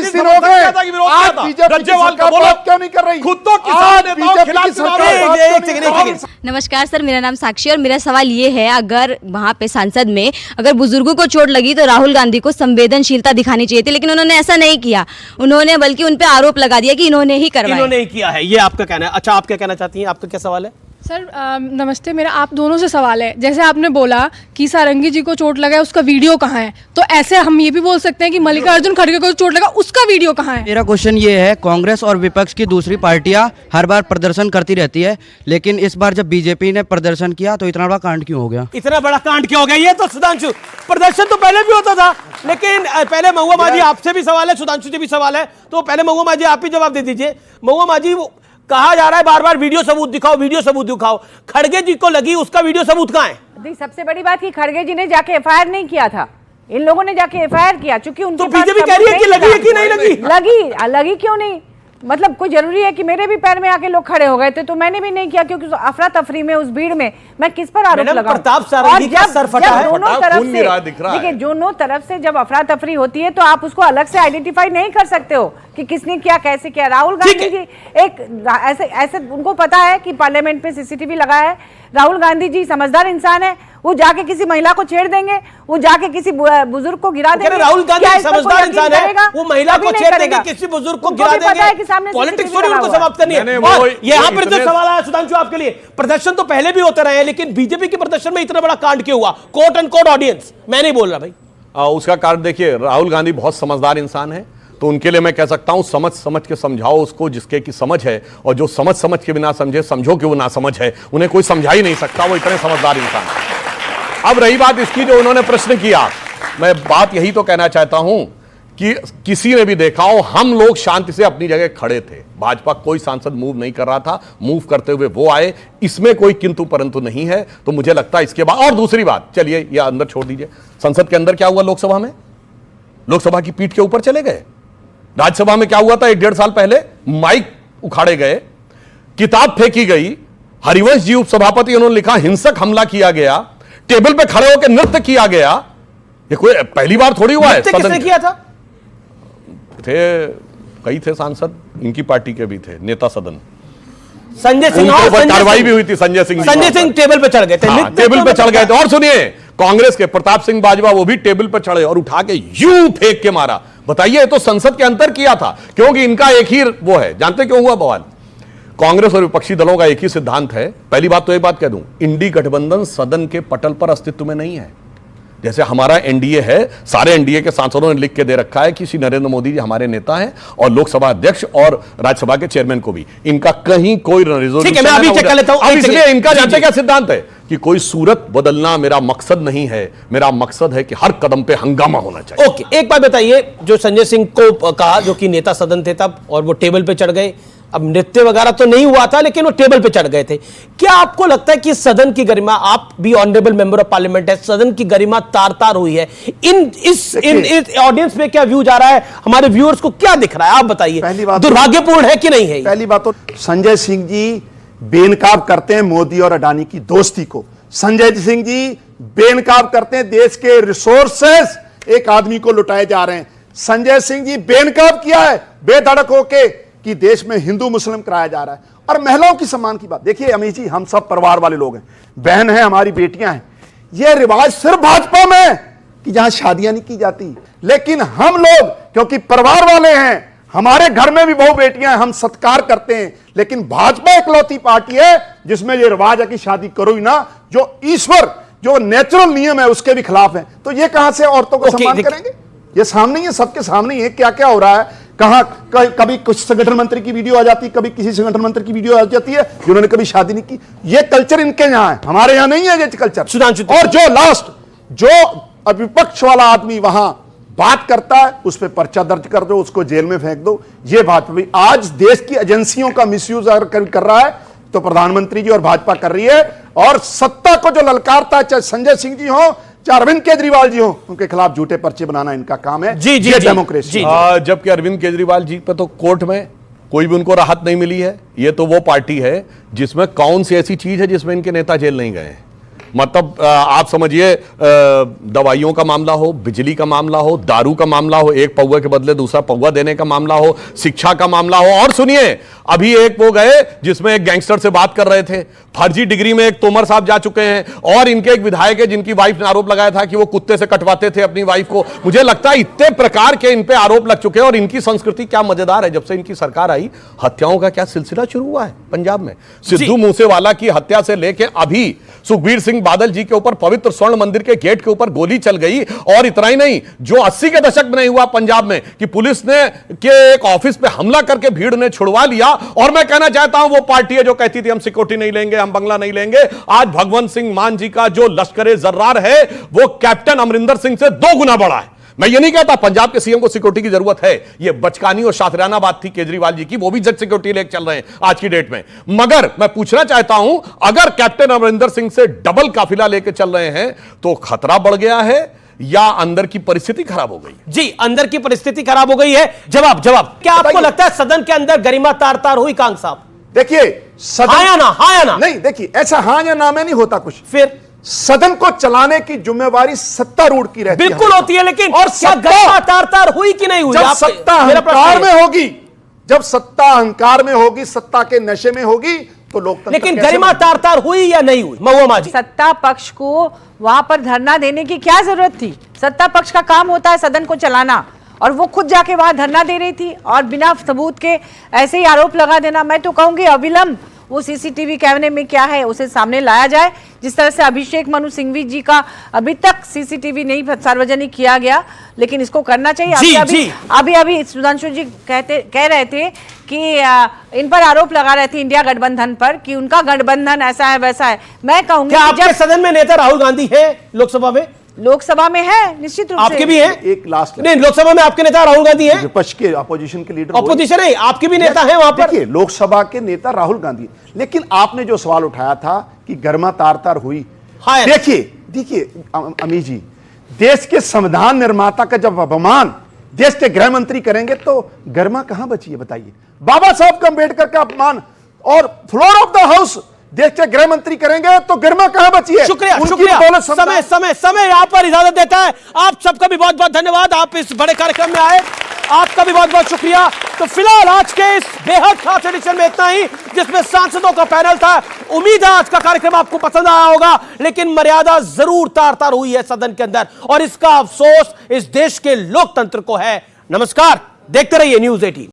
राज्यपाल का बोला क्यों नहीं कर रही? खुद तो किसान नेताओं के खिलाफ चुनाव। नमस्कार सर, मेरा नाम साक्षी और मेरा सवाल ये है, अगर वहाँ पे संसद में अगर बुजुर्गों को चोट लगी तो राहुल गांधी को संवेदनशीलता दिखानी चाहिए थी, लेकिन उन्होंने ऐसा नहीं किया। उन्होंने बल्कि उन पे आरोप लगा दिया कि इन्होंने ही करवाया। इन्होंने ही किया है, ये आपका कहना है। अच्छा, आप क्या कहना चाहती हैं? आपका क्या सवाल है? सर नमस्ते, मेरा आप दोनों से सवाल है। जैसे आपने बोला कि सारंगी जी को चोट लगा है, उसका वीडियो कहाँ है, तो ऐसे हम ये भी बोल सकते हैं कि मल्लिकार्जुन खड़गे को चोट लगा, उसका वीडियो कहाँ है? मेरा क्वेश्चन ये है, कांग्रेस और विपक्ष की दूसरी पार्टियां हर बार प्रदर्शन करती रहती है, लेकिन इस बार जब बीजेपी ने प्रदर्शन किया तो इतना बड़ा कांड क्यों हो गया? इतना बड़ा कांड क्यों हो गया? ये तो सुधांशु, प्रदर्शन तो पहले भी होता था, लेकिन पहले महुआ मांझी आपसे भी सवाल है, सुधांशु जी भी सवाल है, तो पहले महुआ मांझी आप ही जवाब दे दीजिए। महुआ मांझी, कहा जा रहा है बार बार वीडियो सबूत दिखाओ, वीडियो सबूत दिखाओ, खड़गे जी को लगी, उसका वीडियो सबूत कहां है? सबसे बड़ी बात कि खड़गे जी ने जाके एफआईआर नहीं किया था, इन लोगों ने जाके एफआईआर किया, चूंकि उनके तो बीजेपी कह रही है कि लगी है कि नहीं लगी? लगी क्यों नहीं? मतलब कोई जरूरी है कि मेरे भी पैर में आके लोग खड़े हो गए थे, तो मैंने भी नहीं किया, क्योंकि अफरा तफरी में उस भीड़ में मैं किस पर आरोप लगाऊं? प्रताप सारंगी का सर फटा है, दोनों तरफ से देखिए, दोनों तरफ से जब अफरा तफरी होती है तो आप उसको अलग से आइडेंटिफाई नहीं कर सकते हो कि किसने किया, कैसे किया। राहुल गांधी जी एक ऐसे उनको पता है कि पार्लियामेंट में सीसीटीवी लगा है, राहुल गांधी जी समझदार इंसान है, वो जाके किसी महिला को छेड़ देंगे, वो जाके किसी बुजुर्ग को गिरा देंगे। राहुल गांधी समझदार इंसान है, वो महिला को छेड़ देंगे, किसी बुजुर्ग को गिरा देंगे, पॉलिटिक्स थोड़ी उनको समाप्त करनी है। और यहाँ पर जो सवाल आया सुधांशु आपके लिए, प्रदर्शन तो पहले भी होते रहे, लेकिन बीजेपी के प्रदर्शन में इतना बड़ा कांड क्यों हुआ? कोट एंड कोट ऑडियंस, मैं नहीं बोल रहा भाई। उसका कारण देखिए, राहुल गांधी बहुत समझदार इंसान है, तो उनके लिए मैं कह सकता हूं समझ समझ के समझाओ उसको जिसके की समझ है, और जो समझ समझ के बिना समझे समझो कि वो ना समझ है, उन्हें कोई समझा ही नहीं सकता, वो इतने समझदार इंसान है। अब रही बात इसकी जो उन्होंने प्रश्न किया, मैं बात यही तो कहना चाहता हूं कि किसी ने भी देखा हो, हम लोग शांति से अपनी जगह खड़े थे, भाजपा कोई सांसद मूव नहीं कर रहा था, मूव करते हुए वो आए, इसमें कोई किंतु परंतु नहीं है। तो मुझे लगता है इसके बाद, और दूसरी बात, चलिए ये अंदर छोड़ दीजिए, संसद के अंदर क्या हुआ? लोकसभा में, लोकसभा की पीठ के ऊपर चले गए। राज्यसभा में क्या हुआ था 1-1.5 साल पहले? माइक उखाड़े गए, किताब फेंकी गई, हरिवंश जी उपसभापति, उन्होंने लिखा हिंसक हमला किया गया, टेबल पे खड़े होकर नृत्य किया गया। ये कोई पहली बार थोड़ी हुआ है। किसने किया था? थे कई थे सांसद, इनकी पार्टी के भी थे, नेता सदन संजय सिंह, कार्रवाई भी हुई थी। संजय सिंह टेबल पे चढ़ गए थे, टेबल पे चढ़ गए थे। और सुनिए, कांग्रेस के प्रताप सिंह बाजवा, वो भी टेबल पे चढ़े और उठा के यूं फेंक के मारा। बताइए, तो संसद के अंदर किया था, क्योंकि इनका एक ही वो है। जानते क्यों हुआ बवाल? कांग्रेस और विपक्षी दलों का एक ही सिद्धांत है। पहली बात तो एक बात कह दूं, इंडी गठबंधन सदन के पटल पर अस्तित्व में नहीं है। जैसे हमारा एनडीए है, सारे एनडीए के सांसदों ने लिख के दे रखा है कि श्री नरेंद्र मोदी जी हमारे नेता हैं, और लोकसभा अध्यक्ष और राज्यसभा के चेयरमैन को भी। इनका कहीं कोई रिजोल्यूशन, मैं अभी चेक कर लेता हूं। अब इसलिए इनका जानते क्या सिद्धांत है कि कोई सूरत बदलना मेरा मकसद नहीं है, मेरा मकसद है कि हर कदम पे हंगामा होना चाहिए। ओके, एक बात बताइए, जो संजय सिंह को कहा, जो कि नेता सदन थे तब, और वो टेबल पे चढ़ गए, अब नृत्य वगैरह तो नहीं हुआ था, लेकिन वो टेबल पे चढ़ गए थे, क्या आपको लगता है कि सदन की गरिमा, आप भी ऑनरेबल मेंबर ऑफ पार्लियामेंट है, सदन की गरिमा तार तार हुई है? इस ऑडियंस में क्या व्यू जा रहा है, हमारे व्यूअर्स को क्या दिख रहा है, आप बताइए, दुर्भाग्यपूर्ण है कि नहीं है? पहली बात तो संजय सिंह जी बेनकाब करते हैं मोदी और अडानी की दोस्ती को। संजय सिंह जी बेनकाब करते हैं देश के रिसोर्सेस एक आदमी को लुटाए जा रहे हैं। संजय सिंह जी बेनकाब किया है बेधड़क होके कि देश में हिंदू मुस्लिम कराया जा रहा है। और महिलाओं की सम्मान की बात, देखिए अमित जी, हम सब परिवार वाले लोग हैं, बहन है, हमारी बेटियां हैं। यह रिवाज सिर्फ भाजपा में है कि जहां शादियां नहीं की जाती, लेकिन हम लोग क्योंकि परिवार वाले हैं, हमारे घर में भी बहु बेटियां हैं, हम सत्कार करते हैं। लेकिन भाजपा एकलौती पार्टी है जिसमें यह रिवाज है कि शादी करो ही ना, जो ईश्वर, जो नेचुरल नियम है उसके भी खिलाफ है। तो ये कहां से औरतों को सम्मान करेंगे? ये सामने ही है, सबके सामने ही है क्या क्या हो रहा है। कहां कभी कुछ संगठन मंत्री की वीडियो आ जाती है, कभी किसी संगठन मंत्री की वीडियो आ जाती है जिन्होंने कभी शादी नहीं की। ये कल्चर इनके यहां है, हमारे यहां नहीं है ये कल्चर। और जो लास्ट, जो विपक्ष वाला आदमी वहां बात करता है, उस पर पर्चा दर्ज कर दो, उसको जेल में फेंक दो। ये भाजपा आज देश की एजेंसियों का मिसयूज अगर कर रहा है तो प्रधानमंत्री जी और भाजपा कर रही है। और सत्ता को जो ललकारता है, चाहे संजय सिंह जी हो, चाहे अरविंद केजरीवाल जी हो, उनके खिलाफ झूठे पर्चे बनाना इनका काम है। जी जी, डेमोक्रेसी। जबकि अरविंद केजरीवाल जी पे तो कोर्ट में कोई भी उनको राहत नहीं मिली है। ये तो वो पार्टी है जिसमें कौन सी ऐसी चीज है जिसमें इनके नेता जेल नहीं गए हैं। मतलब आप समझिए, दवाइयों का मामला हो, बिजली का मामला हो, दारू का मामला हो, एक पौवा के बदले दूसरा पौवा देने का मामला हो, शिक्षा का मामला हो। और सुनिए, अभी एक वो गए जिसमें एक गैंगस्टर से बात कर रहे थे, फर्जी डिग्री में एक तोमर साहब जा चुके हैं, और इनके एक विधायक है जिनकी वाइफ ने आरोप लगाया था कि वो कुत्ते से कटवाते थे अपनी वाइफ को। मुझे लगता है इतने प्रकार के इन पे आरोप लग चुके हैं। और इनकी संस्कृति क्या मजेदार है, जब से इनकी सरकार आई, हत्याओं का क्या सिलसिला शुरू हुआ है पंजाब में। सिद्धू मूसेवाला की हत्या से लेके अभी सुखबीर सिंह बादल जी के ऊपर पवित्र स्वर्ण मंदिर के गेट के ऊपर गोली चल गई। और इतना ही नहीं, जो 80 के दशक में नहीं हुआ पंजाब में कि पुलिस ने के एक ऑफिस पे हमला करके भीड़ ने छुड़वा लिया। और मैं कहना चाहता हूं, वो पार्टी है जो कहती थी हम सिक्योरिटी नहीं लेंगे, हम बंगला नहीं लेंगे, आज भगवंत सिंह मान जी का जो लश्कर जर्रार है वो कैप्टन अमरिंदर सिंह से 2 गुना बड़ा है। मैं ये नहीं कहता पंजाब के सीएम को सिक्योरिटी की जरूरत है, ये बचकानी और शातिराना बात थी केजरीवाल जी की, वो भी जज सिक्योरिटी लेके चल रहे हैं आज की डेट में। मगर मैं पूछना चाहता हूं, अगर कैप्टन अमरिंदर सिंह से डबल काफिला लेके चल रहे हैं तो खतरा बढ़ गया है या अंदर की परिस्थिति खराब हो गई? जी, अंदर की परिस्थिति खराब हो गई है। जवाब क्या आपको लगता है सदन के अंदर गरिमा तार तार हुई? कांग साहब, देखिए, सदन हाँ या ना? नहीं, देखिए, ऐसा हाँ या ना में नहीं होता कुछ। फिर सदन को चलाने की जिम्मेवारी सत्तारूढ़ की रहती है, बिल्कुल होती है, लेकिन और क्या गरिमा तार तार हुई कि नहीं हुई? जब सत्ता अहंकार में होगी, जब सत्ता अहंकार में होगी, सत्ता के नशे में होगी, तो लोकतंत्र। लेकिन गरिमा तार तार हुई या नहीं हुई? महुआ माजी, सत्ता पक्ष को वहां पर धरना देने की क्या जरूरत थी? सत्ता पक्ष का काम होता है सदन को चलाना, और वो खुद जाके वहां धरना दे रही थी और बिना सबूत के ऐसे ही आरोप लगा देना। मैं तो कहूंगी अविलंब वो सीसीटीवी कैमरे में क्या है उसे सामने लाया जाए। जिस तरह से अभिषेक मनु सिंघवी जी का अभी तक सीसीटीवी नहीं सार्वजनिक किया गया, लेकिन इसको करना चाहिए। अभी सुधांशु जी कह रहे थे कि इन पर आरोप लगा रहे थे इंडिया गठबंधन पर कि उनका गठबंधन ऐसा है वैसा है। मैं कहूंगी आपके सदन में नेता राहुल गांधी है, लोकसभा में है, निश्चित रूप से आपके भी है। एक लास्ट नहीं, लोकसभा में आपके नेता राहुल गांधी हैं, विपक्ष के अपोजिशन के लीडर, अपोजिशन है, आपके भी नेता हैं वहां पर। देखिए, लोकसभा के नेता राहुल गांधी, लेकिन आपने जो सवाल उठाया था कि गर्मा तार तार हुई, देखिए अमी जी, देश के संविधान निर्माता का जब अपमान देश के गृह मंत्री करेंगे तो गर्मा कहां बची है बताइए? बाबा साहब अम्बेडकर का अपमान और फ्लोर ऑफ द हाउस देश के गृह मंत्री करेंगे तो गर्मा कहां बची है? शुक्रिया। समय यहाँ पर इजाजत देता है। आप सबका भी बहुत बहुत धन्यवाद, आप इस बड़े कार्यक्रम में आए, आपका भी बहुत बहुत शुक्रिया। तो फिलहाल आज के इस बेहद खास एडिशन में इतना ही, जिसमें सांसदों का पैनल था। उम्मीद है आज का कार्यक्रम आपको पसंद आया होगा, लेकिन मर्यादा जरूर तार तार हुई है सदन के अंदर, और इसका अफसोस इस देश के लोकतंत्र को है। नमस्कार, देखते रहिए News 18।